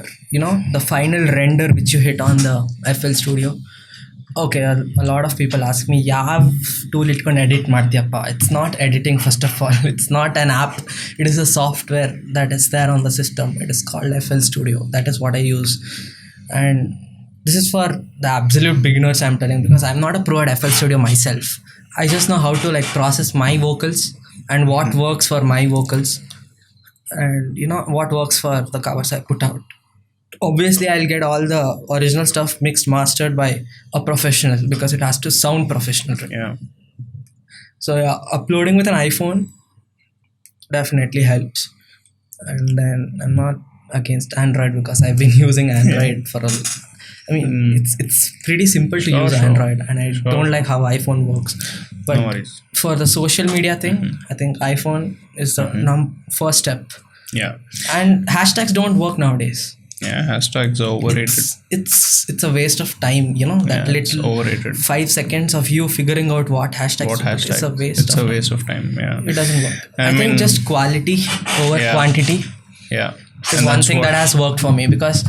the final render which you hit on the FL Studio. Okay, a lot of people ask me, ಯಾವ tool ಇಟ್ಕೊಂಡು edit ಮಾಡ್ತೀಯಪ್ಪ? It's not editing first of all. It's not an app. It is a software that is there on the system. It is called FL Studio. That is what I use. And this is for the absolute beginners, I'm telling, because I'm not a pro at FL Studio myself. I just know how to like process my vocals and what works for my vocals, and you know what works for the covers I put out. Obviously I'll get all the original stuff mixed, mastered by a professional, because it has to sound professional, right? Yeah. So yeah, uploading with an iPhone definitely helps. And then I'm not against Android, because I've been using Android for it's pretty simple to use Android, and I don't like how iPhone works. But No worries. for the social media thing, I think iPhone is the first step. Yeah. And hashtags don't work nowadays. Yeah, hashtags are overrated. It's a waste of time, you know, that Yeah, it's little overrated. 5 seconds of you figuring out what hashtags What hashtag? it's a waste It's of a waste of time. Yeah. It doesn't work. I I think mean- just quality over Yeah. quantity Yeah. is And one that's thing what- that has worked for me, because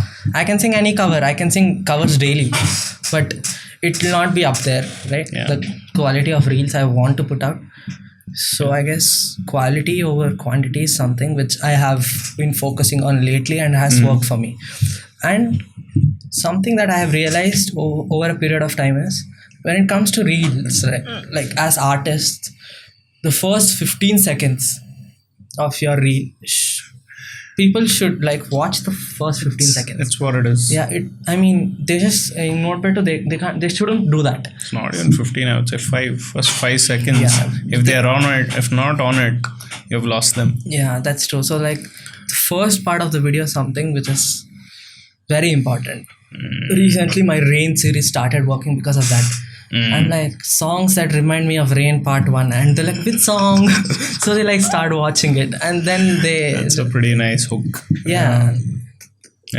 I can sing any cover. I can sing covers daily, but it will not be up there, right? Yeah. The quality of reels I want to put out. So I guess quality over quantity is something which I have been focusing on lately and has worked for me. And something that I have realized over a period of time is, when it comes to reels, right, like as artists, the first 15 seconds of your reel, people should like watch the first 15 seconds. It's what it is. Yeah, they just in order to they shouldn't do that. It's not even 15, I would say 5. First 5 seconds. Yeah. If they're on it, if not on it, you've lost them. Yeah, that's true. So like the first part of the video is something which is very important. Recently my Rain series started working because of that. I'm like, songs that remind me of Rain Part 1, and they're like, which song? So they like start watching it, and then That's a pretty nice hook. yeah.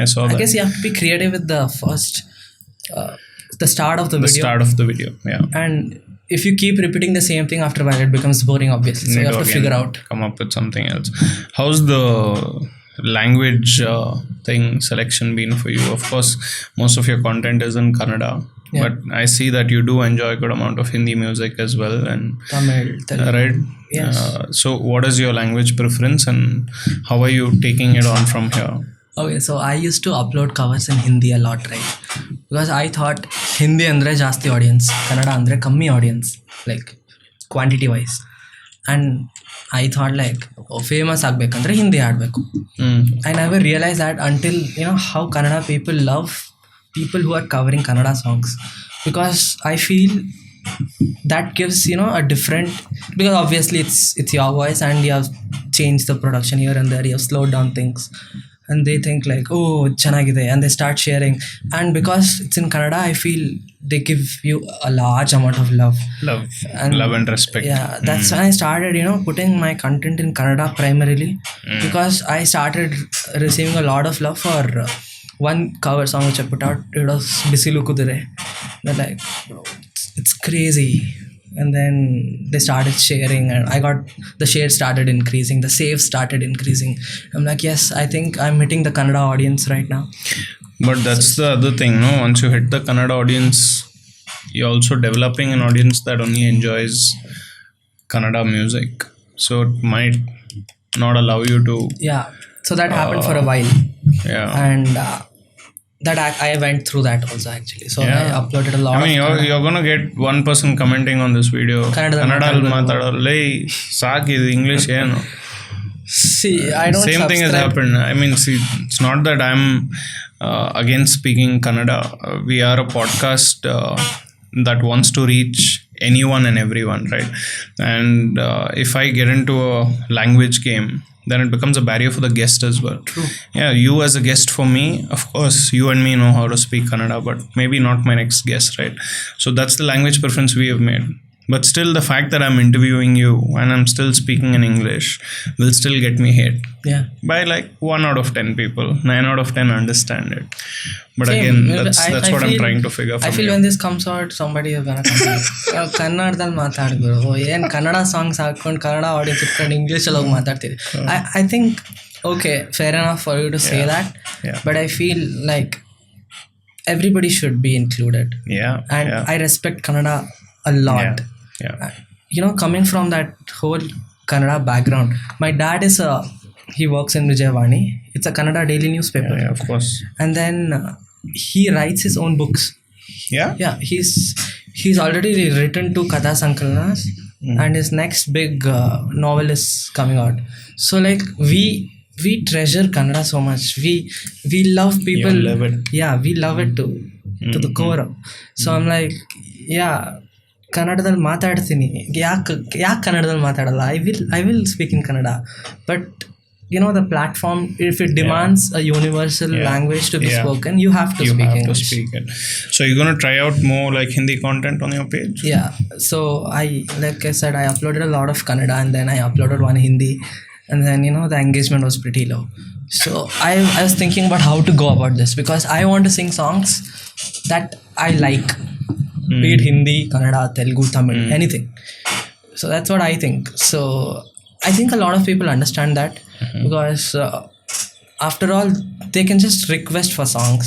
I saw I that. guess you have to be creative with the first the start of the The video. start of the video. Yeah. And if you keep repeating the same thing, after a while it becomes boring, obviously. So you have to again figure out. come up with something else. How's the language thing selection been for you? Of course, most of your content is in Kannada, Yeah. but I see that you do enjoy a good amount of Hindi music as well, and Tamil, Telugu. right? Yes. So what is your language preference, and how are you taking it on from here? Okay, so I used to upload covers in Hindi a lot, right? Because I thought Hindi andre jasti audience, Kannada andre kammi audience, like quantity wise. And I thought like, famous ಆಗ್ಬೇಕಂದ್ರೆ ಹಿಂದಿ ಆಡಬೇಕು. I never realized that until, you know, how Kannada people love people who are covering Kannada songs, because I feel that gives, you know, a different, because obviously it's your voice and you have changed the production here and there, you have slowed down things, and they think like, oh, chanagide, and they start sharing. And because it's in Kannada, I feel they give you a large amount of love Love and respect. Yeah, that's when I started, you know, putting my content in Kannada primarily, because I started receiving a lot of love for one cover song which I put out. It was Bisilu Kudire. They're like, bro, it's crazy. And then they started sharing, and I got the shares started increasing, the saves started increasing. I'm like, yes, I think I'm hitting the Kannada audience right now. But that's the other thing, no? Once you hit the Kannada audience, you're also developing an audience that only enjoys Kannada music. So it might not allow you to. Yeah, so that happened for a while. Yeah. And that I went through that also actually. So Yeah. I uploaded a lot. I mean, you're gonna get one person commenting on this video. Kannada ಮಾತಾಡೋಲ್ಲ ಸಾಕಿದು English ಏನು. See, I don't Same thing has subscribe. happened. I mean, see, it's not that I'm against speaking Kannada. We are a podcast that wants to reach anyone and everyone, right? And if I get into a language game, then it becomes a barrier for the guest as well. True. Yeah, you as a guest for me, of course, you and me know how to speak Kannada, but maybe not my next guest, right? So that's the language preference we have made. But still, the fact that I'm interviewing you and I'm still speaking in English will still get me hate Yeah. by like 1 out of 10 people. 9 out of 10 understand it. But Same. again, I that's what I'm feel- trying to figure I from feel you. when this comes out, somebody is gonna come. ಕನ್ನಡದಲ್ಲಿ ಮಾತಾಡಿದ್ರು, ಏನು Kannada songs ಹಾಕೊಂಡು Kannada audience ಇಟ್ಕೊಂಡು ಇಂಗ್ಲೀಷಲ್ಲಿ ಹೋಗಿ ಮಾತಾಡ್ತೀವಿ. I think, okay, fair enough for you to say that. Yeah. But I feel like everybody should be included. Yeah. And Yeah. I respect Kannada a lot. Yeah. Coming from that whole Kannada background, my dad is he works in Vijayavani. It's a Kannada daily newspaper. Yeah, of course. And then he writes his own books. Yeah. Yeah, he's already written 2 Katha Sankalnas, and his next big novel is coming out. So like we treasure Kannada so much. We love people. You love it. Yeah, we love it to the core. So I'm like, yeah, ಕನ್ನಡದಲ್ಲಿ ಮಾತಾಡ್ತೀನಿ. ಯಾಕೆ ಕನ್ನಡದಲ್ಲಿ ಮಾತಾಡಲ್ಲ? I will speak in Kannada. But the platform, if it demands a universal language to be spoken, you have to speak English. It. So you're going to try out more like Hindi content on your page? Yeah. So like I said, I uploaded a lot of Kannada, and then I uploaded one Hindi, and then the engagement was pretty low. So I was thinking about how to go about this, because I want to sing songs that I like, be it Hindi, Kannada, Telugu, Tamil, anything. So that's what I think. So I think a lot of people understand that, because after all, they can just request for songs.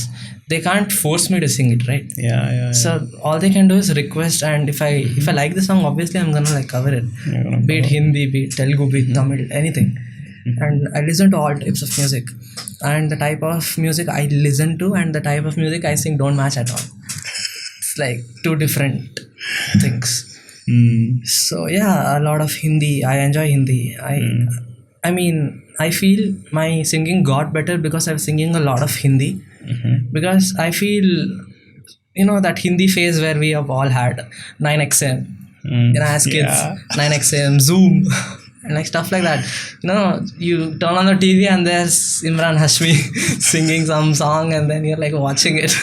They can't force me to sing it, right? Yeah. So all they can do is request, and if I like the song, obviously I'm gonna like cover it. Be it Hindi, be it Telugu, be it Tamil, anything. And I listen to all types of music, and the type of music I listen to and the type of music I sing don't match at all. It's like 2 different things. So yeah, a lot of Hindi. I enjoy Hindi. I mean, I feel my singing got better because I was singing a lot of Hindi. Because I feel, that Hindi phase where we have all had 9XM, as kids, 9XM, Zoom, and like stuff like that. You turn on the TV and there's Imran Hashmi singing some song, and then you're like watching it.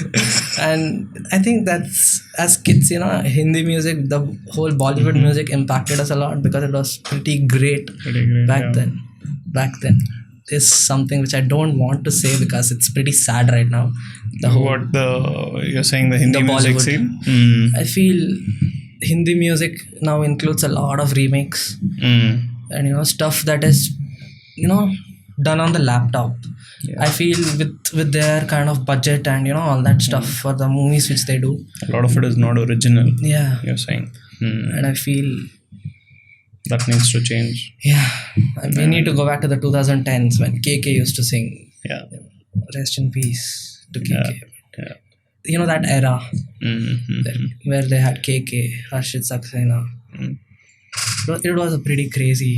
And I think that's, as kids, Hindi music, the whole Bollywood music impacted us a lot, because it was pretty great back then. Is something which I don't want to say, because it's pretty sad right now. You're saying the Hindi music scene? I feel Hindi music now includes a lot of remakes, and stuff that is done on the laptop. I feel with their kind of budget and all that stuff for the movies which they do, a lot of it is not original. Yeah, you're saying. And I feel that needs to change. Yeah, we need to go back to the 2010s when KK used to sing. Yeah, rest in peace to KK. Yeah. That era where they had KK, Harshit Saxena. It was a pretty crazy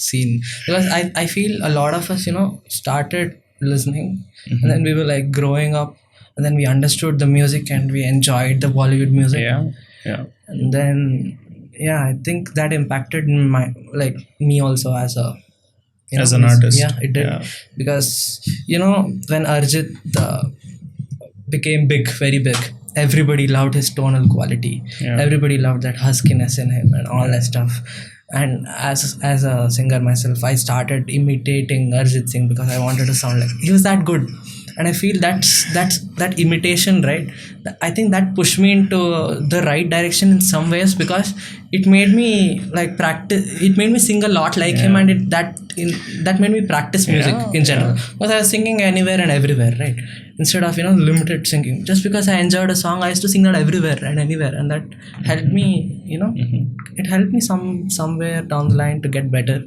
scene, because I feel a lot of us started listening, and then we were like growing up, and then we understood the music and we enjoyed the Bollywood music. Yeah. And then I think that impacted me also as an artist. Yeah, it did. Because when Arjit became big, very big, everybody loved his tonal quality. Everybody loved that huskiness in him and all that stuff. And as a singer myself, I started imitating Arjit Singh, because I wanted to sound like he was that good. And I feel that imitation, right? I think that pushed me into the right direction in some ways, because it made me like practice. It made me sing a lot like him, and that made me practice music in general. Because I was singing anywhere and everywhere, right? Instead of limited singing. Just because I enjoyed a song, I used to sing that everywhere and anywhere, and that helped me. It helped me somewhere down the line to get better.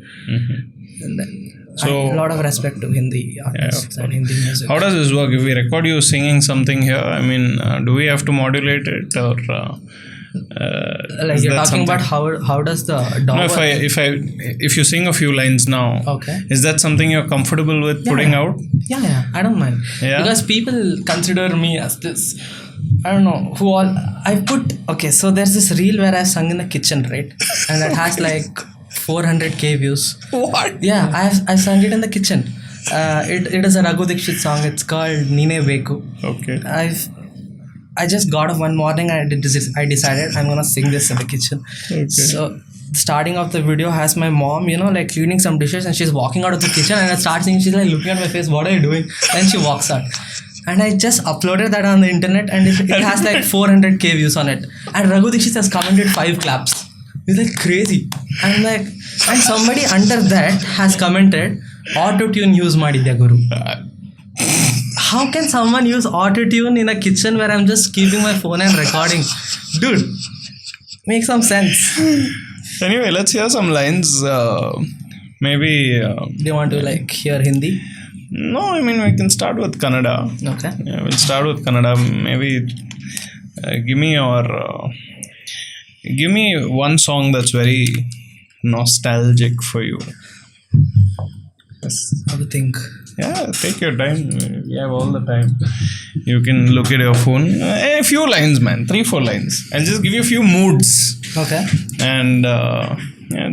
And then, so a lot of respect to Hindi artists and Hindi music. How does this work? If we record you singing something here, I mean, do we have to modulate it, or like you're talking about how does the dog work? If you sing a few lines now, okay, is that something you're comfortable with putting out? Yeah, I don't mind. Because people consider me as this, I don't know who all I put. Okay, so there's this reel where I sung in the kitchen, right? And that has like 400k views. What? Yeah, I sang it in the kitchen. It is a Raghu Dixit song. It's called Nine Beku. Okay. I just got up one morning and I decided I'm gonna sing this in the kitchen. Okay. So the starting of the video has my mom, like cleaning some dishes, and she's walking out of the kitchen, and I start singing. She's like looking at my face. What are you doing? Then she walks out. And I just uploaded that on the internet, and it has like 400k views on it. And Raghu Dixit has commented 5 claps. It's like crazy. And somebody under that has commented, autotune use madidya guru. how can someone use autotune in a kitchen where I'm just keeping my phone and recording? Dude, make some sense. Anyway, let's hear some lines. Maybe. Do you want to like hear Hindi? No, I mean, we can start with Kannada. Okay. Yeah, we'll start with Kannada. Maybe give me one song that's very nostalgic for you. How to think? Yeah, take your time. We have all the time. You can look at your phone. A few lines, man. 3-4 lines. I'll just give you a few moods. Okay. And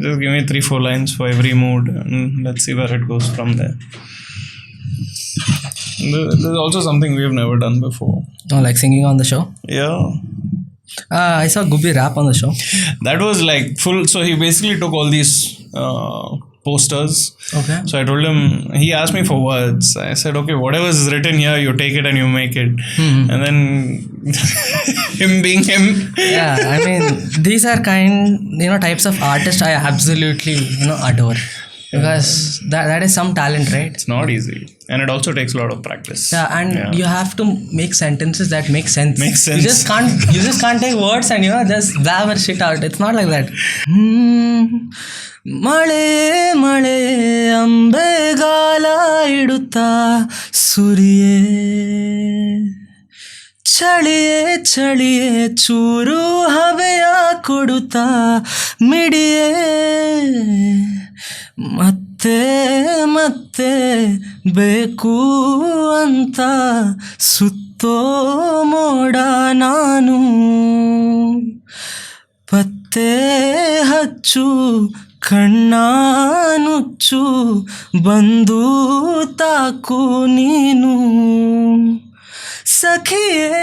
just give me 3-4 lines for every mood. And let's see where it goes from there. There's also something we've never done before. Oh, like singing on the show? Yeah. I saw Gubbi rap on the show. That was like full. So he basically took all these posters. Okay. So I told him, he asked me for words. I said, okay, whatever is written here, you take it and you make it. And then him being him. Yeah, I mean, these are types of artists I absolutely, adore. Because that is some talent, right? It's not easy. And it also takes a lot of practice. Yeah, and you have to make sentences that make sense. Makes sense. You just can't take words and just blabber shit out. It's not like that. ಮಳೆ ಮಳೆ ಅಂಬೆಗಾಲ ಇಡುತ್ತಾ ಸುರಿಯೇ ಚಳಿಯೇ ಚಳಿಯೇ ಚೂರು ಹವೆಯ ಕೊಡುತ್ತಾ ಮಿಡಿಯೇ ಮತ್ತೆ ಮತ್ತೆ ಬೇಕು ಅಂತ ಸುತ್ತೋ ಮೋಡ ನಾನು ಪತ್ತೆ ಹಚ್ಚು ಕಣ್ಣಾನುಚ್ಚು ಬಂದು ತಾಕು ನೀನು ಸಖಿಯೇ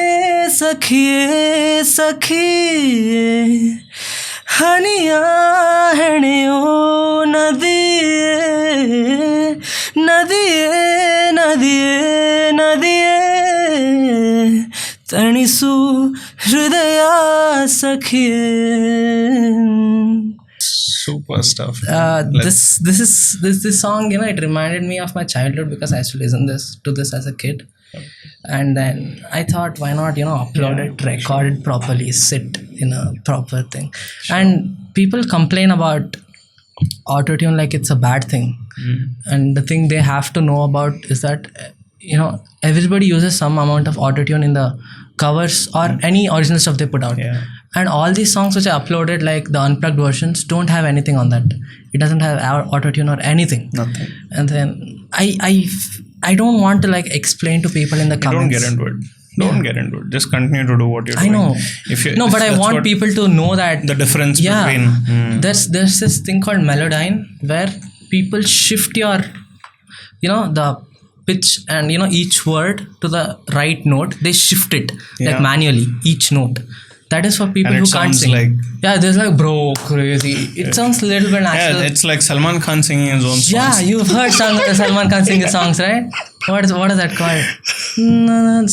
ಸಖಿಯೇ ಸಖಿಯೇ ಹನಿಯ ಹೆಣೆಯೋ ನದಿಯೇ ನದಿಯೇ ನದಿಯೇ ನದಿಯೇ ತಣಿಸು ಹೃದಯ ಸಖಿಯೇ. Super stuff. This song, it reminded me of my childhood because I used to listen to this as a kid. And then I thought, why not, upload it, record it properly, sit in a proper thing. And people complain about autotune like it's a bad thing. And the thing they have to know about is that, everybody uses some amount of autotune in the covers or any original stuff they put out. Yeah. And all these songs which are uploaded, like the unplugged versions, don't have anything on that. It doesn't have autotune or anything. Nothing. And then I don't want to explain to people in the comments. Don't get into it. Don't get into it. Just continue to do what you're doing. I know. But I want people to know that the difference between. There's this thing called Melodyne where people shift your, the pitch and each word to the right note. They shift it manually, each note. That is for people who can't sing. There's bro, crazy. It sounds a little bit natural. Yeah, it's like Salman Khan singing his own songs. Yeah, you've heard Salman Khan sing his songs, right? What is that called?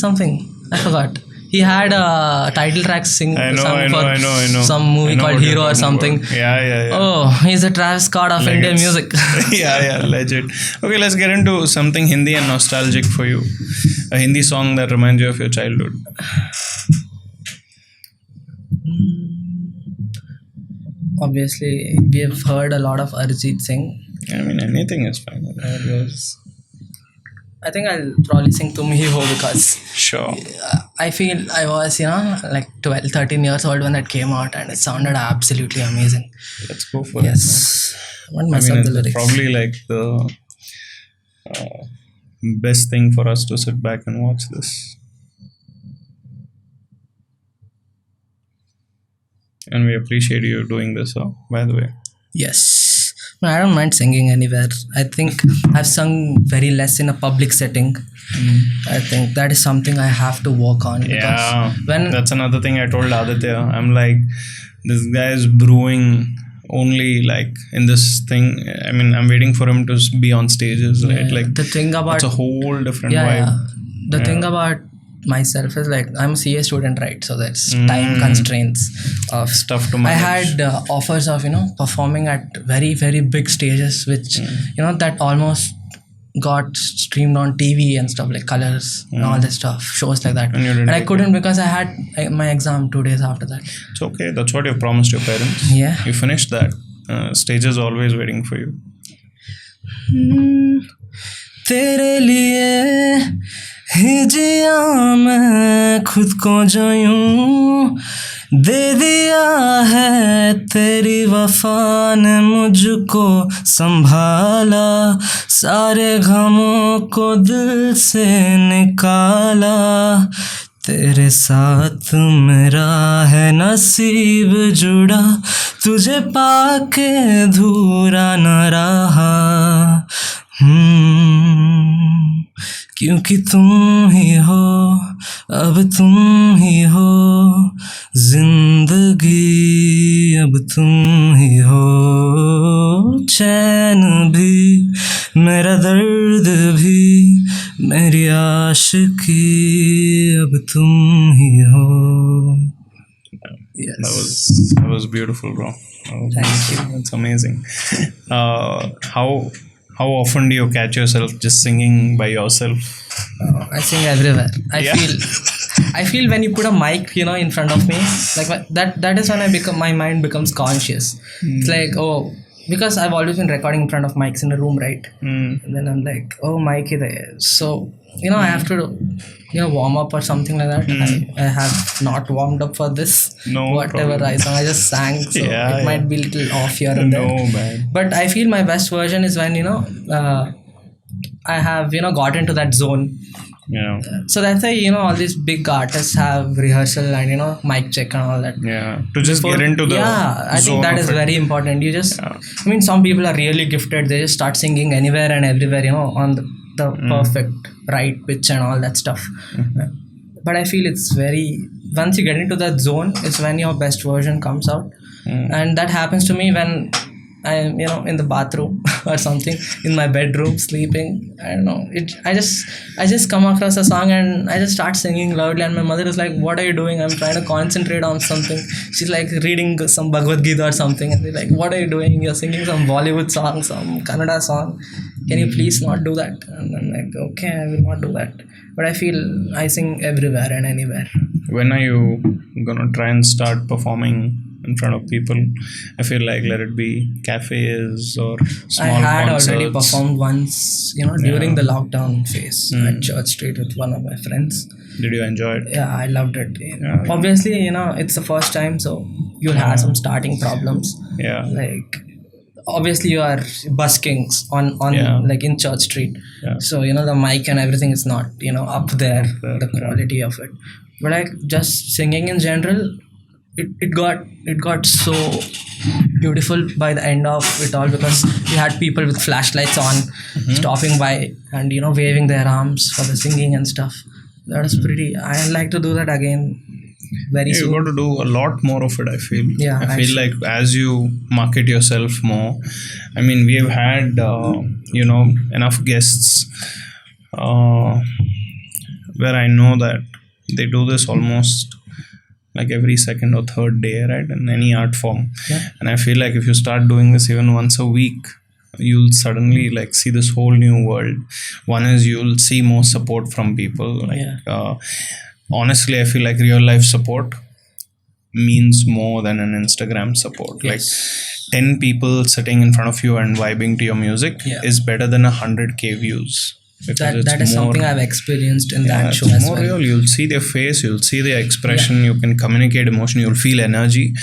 Something. I forgot. He had a title track sing I know. some movie called Hero or something. Yeah. Oh, he's a Travis Scott of Indian music. Yeah, legit. Okay, let's get into something Hindi and nostalgic for you. A Hindi song that reminds you of your childhood. Obviously, we have heard a lot of Arijit Singh. I mean, anything is fine. I think I'll probably sing Tum Hi Ho because Sure. I feel I was, 12, 13 years old when that came out and it sounded absolutely amazing. Let's go for it. Yes. What mess up the lyrics? Probably the best thing for us to sit back and watch this. And we appreciate you doing this, by the way. Yes. No, I don't mind singing anywhere. I think I've sung very less in a public setting. I think that is something I have to work on. That's another thing I told Aditya. I'm like, this guy is brewing only in this thing. I mean, I'm waiting for him to be on stages, right? The thing about it's a whole different vibe. The thing about myself is I'm a CA student, right? So there's time constraints of stuff to manage. I had offers of performing at very, very big stages, which that almost got streamed on TV and stuff like Colors and all that stuff, shows like that. And you didn't And I take couldn't because I had my exam 2 days after that. It's okay. That's what you promised your parents. Yeah. You finished that. Stage is always waiting for you. तेरे लिए ही जिया मैं खुद को जो यूं दे दिया है तेरी वफा ने मुझको संभाला सारे गमों को दिल से निकाला तेरे साथ मेरा है नसीब जुड़ा तुझे पाके अधूरा न रहा क्योंकि तुम ही हो अब तुम ही हो जिंदगी अब तुम ही हो चैन भी मेरा दर्द भी मेरी आशिकी अब तुम ही हो. Yes. That was beautiful, bro. Thank you. That's amazing. How often do you catch yourself just singing by yourself? I sing everywhere. Yeah. I feel when you put a mic, in front of me, like that is when my mind becomes conscious. It's like, oh, because I've always been recording in front of mics in a room, right? And then I'm like, oh, mic is there. So, I have to, warm up or something like that. I have not warmed up for this. No whatever problem. I sang, I just sang. So Yeah, it might be a little off here and there. No, man. But I feel my best version is when, I have, got into that zone. Yeah. So that's why, all these big artists have rehearsal and, mic check and all that. Yeah. To just get into the I think zone that of is it. very important. You just, Yeah. some people are really gifted. They just start singing anywhere and everywhere, on the perfect right pitch and all that stuff. But I feel it's once you get into that zone, it's when your best version comes out. And that happens to me when I'm, in the bathroom or something, in my bedroom, sleeping. I don't know. I just come across a song and I just start singing loudly. And my mother is like, "What are you doing?" I'm trying to concentrate on something. She's like reading some Bhagavad Gita or something. And they're like, "What are you doing? You're singing some Bollywood song, some Kannada song. Can you please not do that?" And I'm like, "Okay, I will not do that." But I feel I sing everywhere and anywhere. When are you gonna try and start performing in front of people? I feel like let it be cafes or small I had concerts. already performed once, during the lockdown phase at Church Street with one of my friends. Did you enjoy it? Yeah, I loved it. Yeah. Obviously, it's the first time, so you'll have some starting problems. Yeah. Like, obviously, you are busking on like in Church Street. Yeah. So, the mic and everything is not, up there, the quality of it. But like just singing in general, it got so beautiful by the end of it all, because we had people with flashlights on stopping by and waving their arms for the singing and stuff. That was pretty. I'd like to do that again very You soon. got to do a lot more of it, I feel. Yeah, I feel like as you market yourself more, I mean, we've had enough guests where I know that they do this almost like every second or third day, right, in any art form. Yeah. And I feel like if you start doing this even once a week, you'll suddenly like see this whole new world. One is you'll see more support from people. Honestly, I feel like real life support means more than an Instagram support. Yes. Like 10 people sitting in front of you and vibing to your music is better than 100K views. That is something I've experienced in that show it's as more well. real. You'll see their face, you'll see their expression, you can communicate emotion, you'll feel energy.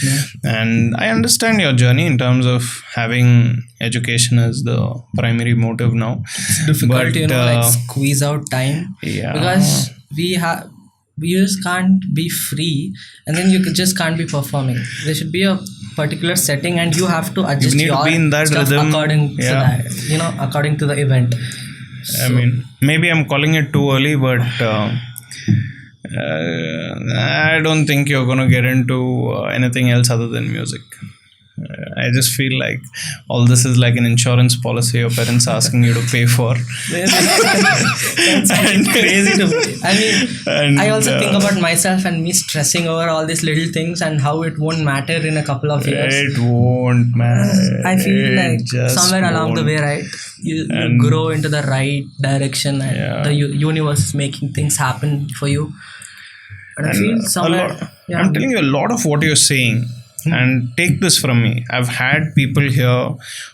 And I understand your journey in terms of having education as the primary motive now. It's difficult, like squeeze out time. Yeah. Because we just can't be free, and then you just can't be performing. There should be a particular setting, and you have to adjust need to your be in that stuff rhythm. according to that, according to the event. I mean, maybe I'm calling it too early, but I don't think you're going to get into anything else other than music. I just feel like all this is like an insurance policy your parents are asking you to pay for. That's crazy to me. I mean, And, I also think about myself and me stressing over all these little things and how it won't matter in a couple of years. It won't, man. I feel It like just somewhere along the won't. way, right, you And- grow into the right direction, and Yeah. the universe is making things happen for you. And I feel a somewhere, lot, yeah, I'm telling you a lot of what you're saying. And take this from me. I've had people here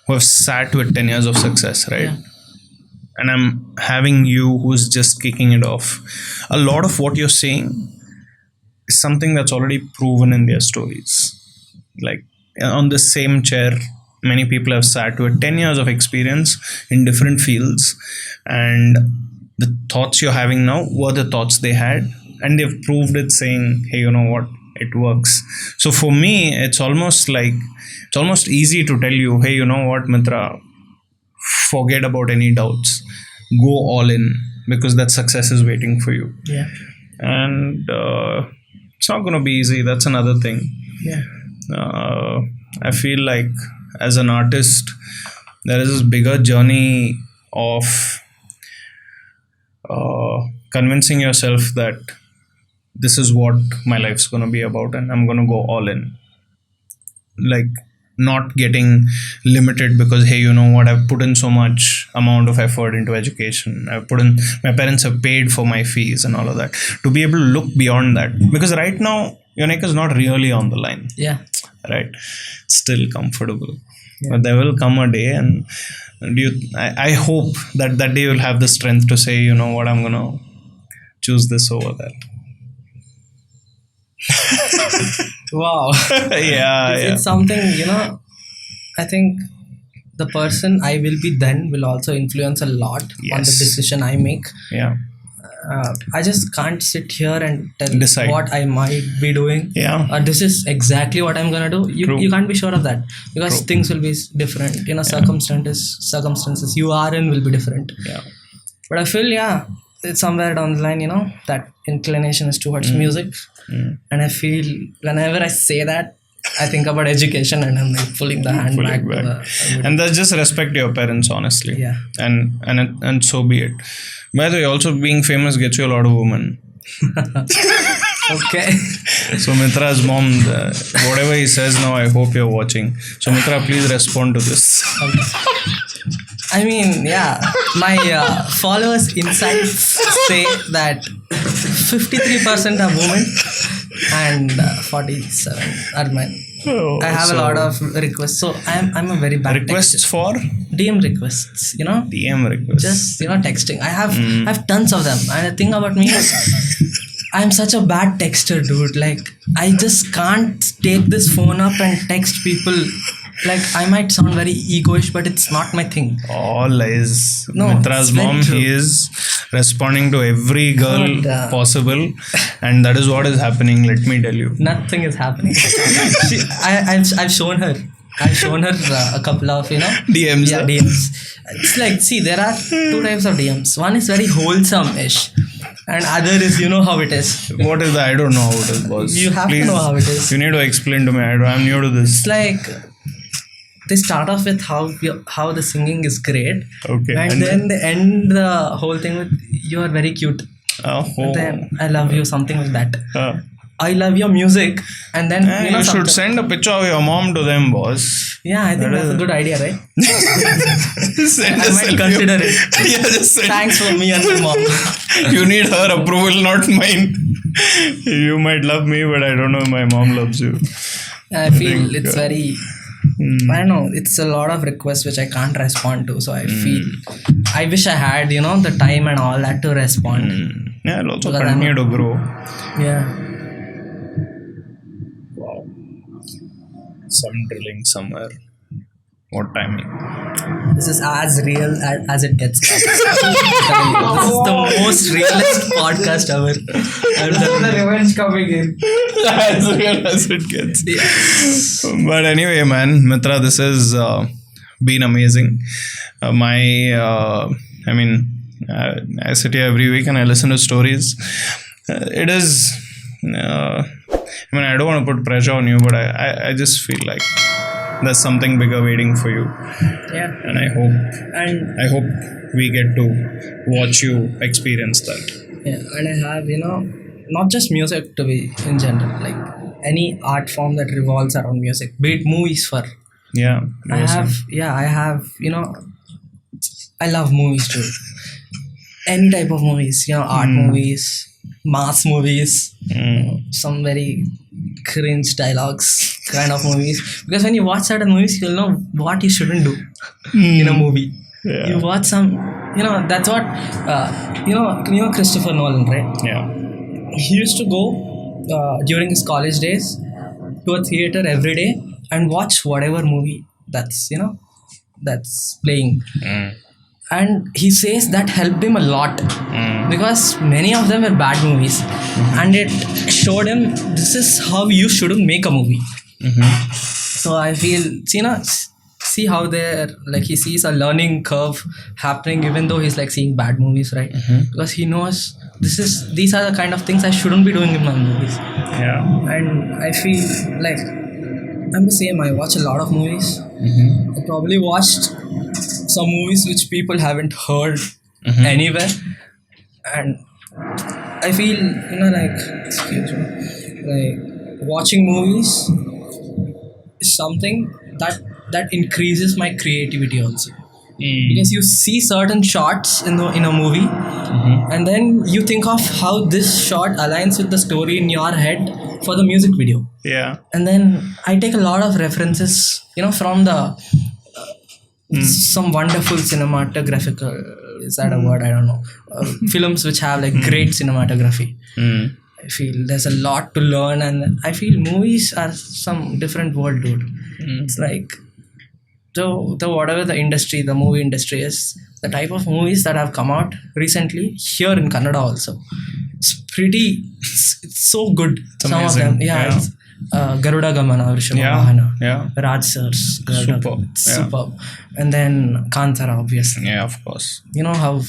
who have sat with 10 years of success, right? Yeah. And I'm having you who's just kicking it off. A lot of what you're saying is something that's already proven in their stories. Like on the same chair, many people have sat with 10 years of experience in different fields. And the thoughts you're having now were the thoughts they had. And they've proved it saying, hey, you know what? It works. So for me, it's almost easy to tell you, hey, you know what, Mitra, forget about any doubts. Go all in, because that success is waiting for you. yeah, And it's not going to be easy. That's another thing. yeah, I feel like as an artist, there is this bigger journey of convincing yourself that this is what my life's going to be about, and I'm going to go all in. Like, not getting limited because, hey, you know what, I've put in so much amount of effort into education. My parents have paid for my fees and all of that. To be able to look beyond that. Because right now, your neck is not really on the line. yeah. Right? Still comfortable. But there will come a day, and I hope that day you'll have the strength to say, you know what, I'm going to choose this over that. Wow. yeah. It's something, I think the person I will be then will also influence a lot on the Yes. decision I make. Yeah. I just can't sit here and tell Decide. what I might be doing. Yeah. Or this is exactly what I'm gonna do. True. You can't be sure of that, because True. things will be different. Circumstances you are in will be different. Yeah. But I feel, it's somewhere down the line, that inclination is towards music. And I feel whenever I say that, I think about education, and I'm like pulling the hand back. Pulling To back. the, And that's just respect your parents, honestly. Yeah. And so be it. By the way, also being famous gets you a lot of women. okay. So Mitra's mom, whatever he says now, I hope you're watching. So Mitra, please respond to this. I mean, my followers insights say that 53% are women and 47 are men. Oh, I have a lot of requests, so I'm a very bad requests texter. for DM requests, DM requests. just texting. I have tons of them, and the thing about me is I'm such a bad texter, dude. Like, I just can't take this phone up and text people. Like, I might sound very egoish, but it's not my thing. All lies. No, Mitra's it's very mom, true. he is responding to every girl God. possible, and that is what is happening. Let me tell you. Nothing is happening. I've shown her. I've shown her a couple of DMs. Yeah, DMs. It's like, see, there are two types of DMs. One is very wholesome-ish, and other is how it is. What is that? I don't know how it is, boss. You have to know how it is. You need to explain to me. I'm new to this. It's like they start off with how the singing is great, Okay. and then they end the whole thing with "you are very cute." Oh. And then "I love you," something like that. Uh, "I love your music," and then you should something. send a picture of your mom to them, boss. Yeah, I think that's a good idea, right? Send I a might selfie. consider it. Yeah, just send. Thanks for me and my mom. You need her approval, not mine. You might love me, but I don't know if my mom loves you. I feel it's uh, very. I don't know. It's a lot of requests which I can't respond to. So I feel I wish I had the time and all that to respond. Yeah, I'll also Because continue to grow. Yeah. Wow. Some drilling somewhere. What timing? This is as real as it gets. This is the most realist podcast ever. The revenge coming in. As real as it gets. Yeah. But anyway, man, Mitra, this has been amazing. I sit here every week and I listen to stories. It is. I don't want to put pressure on you, but I just feel like there's something bigger waiting for you. Yeah. And And I hope we get to watch you experience that. yeah, and I have, not just music to be in general, like any art form that revolves around music, be it movies for. Yeah. I have, I love movies too. Any type of movies, art movies, mass movies, some very cringe dialogues kind of movies. Because when you watch certain movies, you'll know what you shouldn't do in a movie. Yeah. You watch some, that's what, Christopher Nolan, right? Yeah. He used to go during his college days to a theater every day and watch whatever movie that's playing. And he says that helped him a lot because many of them were bad movies, and it showed him this is how you shouldn't make a movie. So I feel, see how they're like, he sees a learning curve happening even though he's like seeing bad movies, right? Because he knows these are the kind of things I shouldn't be doing in my movies. Yeah. And I feel like I'm the same. I watch a lot of movies. I probably watched some movies which people haven't heard anywhere, and I feel excuse me, like watching movies is something that increases my creativity also. Because you see certain shots in a movie, and then you think of how this shot aligns with the story in your head for the music video. Yeah. And then I take a lot of references, from the some wonderful cinematographical, is that a word? I don't know. Films which have like great cinematography. I feel there's a lot to learn, and I feel movies are some different world, dude. It's like, so whatever the movie industry is, the type of movies that have come out recently here in Kannada also, it's so good. It's some amazing. of them, it's, Garuda Gamana, Vrishabha Raj Sir's superb. And then Kantara, obviously. Yeah, of course. You know how,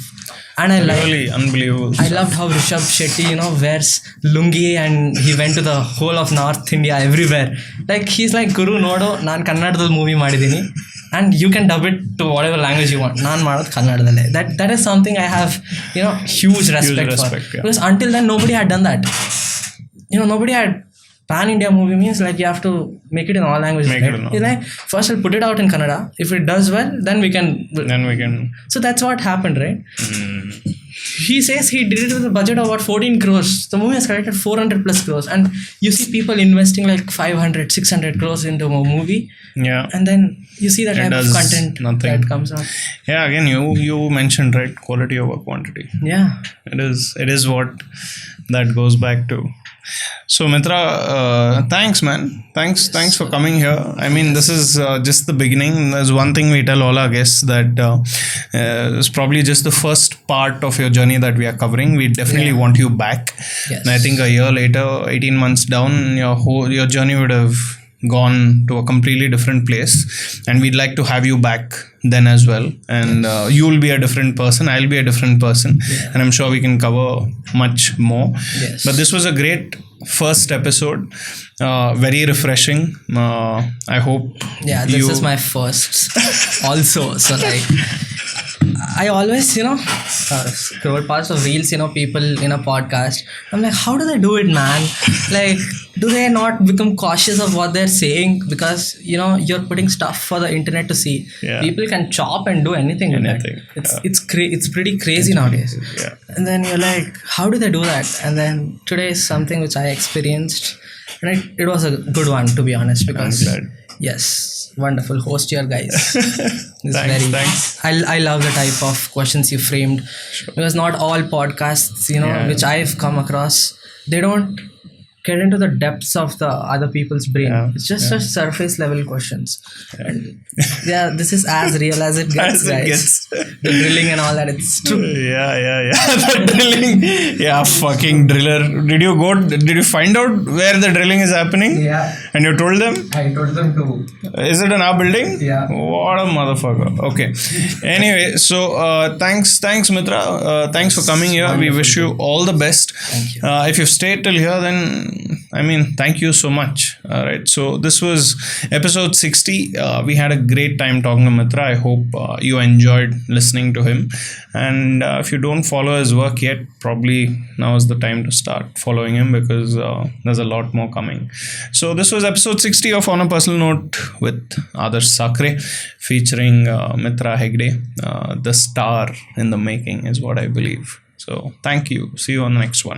and I really unbelievable. I loved how Rishabh Shetty, wears lungi and he went to the whole of North India, everywhere. Like, he's like, Guru Nodo, Nan Kannadadal movie madidini, and you can dub it to whatever language you want. Nan madod Kannadadale. That is something I have, huge respect for. Yeah. Because until then, nobody had done that. Nobody had. Pan-India movie means like you have to make it in all languages. Like, first I'll put it out in Kannada. If it does well, then we can. So that's what happened, right? He says he did it with a budget of about 14 crores. The movie has collected 400 plus crores. And you see people investing like 500, 600 crores into a movie. Yeah. And then you see the type of content that comes out. Yeah, again, you mentioned, right, quality over quantity. Yeah. It is what that goes back to. So Mitra, thanks man. Thanks for coming here. I mean, this is just the beginning. There's one thing we tell all our guests, that it's probably just the first part of your journey that we are covering. We definitely want you back. Yes. And I think a year later, 18 months down, your journey would have gone to a completely different place, and we'd like to have you back then as well. And you'll be a different person, I'll be a different person, and I'm sure we can cover much more. Yes. But this was a great first episode, very refreshing. I hope this is my first also. So like, I always, scroll past of reels, people in a podcast. I'm like, how do they do it, man? Like, do they not become cautious of what they're saying? Because, you're putting stuff for the internet to see. Yeah. People can chop and do anything with that. It's pretty crazy nowadays. Yeah. And then you're like, how do they do that? And then today is something which I experienced. And it was a good one, to be honest, because... I'm glad. Yes, wonderful host here, guys. Thanks. I love the type of questions you framed, because not all podcasts, which I've come across, they don't get into the depths of the other people's brain. It's just surface level questions. And this is as real as it gets, guys. The drilling and all that, it's true. Yeah. The drilling. Yeah, fucking driller. Did you find out where the drilling is happening? Yeah. And you told them? I told them to. Is it in our building? Yeah. What a motherfucker. Okay. Anyway, so thanks Mitra. Thanks for coming here. We wish you all the best. Thank you. If you've stayed till here, then I mean, thank you so much. All right. So this was episode 60. We had a great time talking to Mitra. I hope you enjoyed listening to him. And if you don't follow his work yet, probably now is the time to start following him, because there's a lot more coming. So this was episode 60 of On a Personal Note with Adarsh Sakare, featuring Mitra Hegde, the star in the making is what I believe. So thank you. See you on the next one.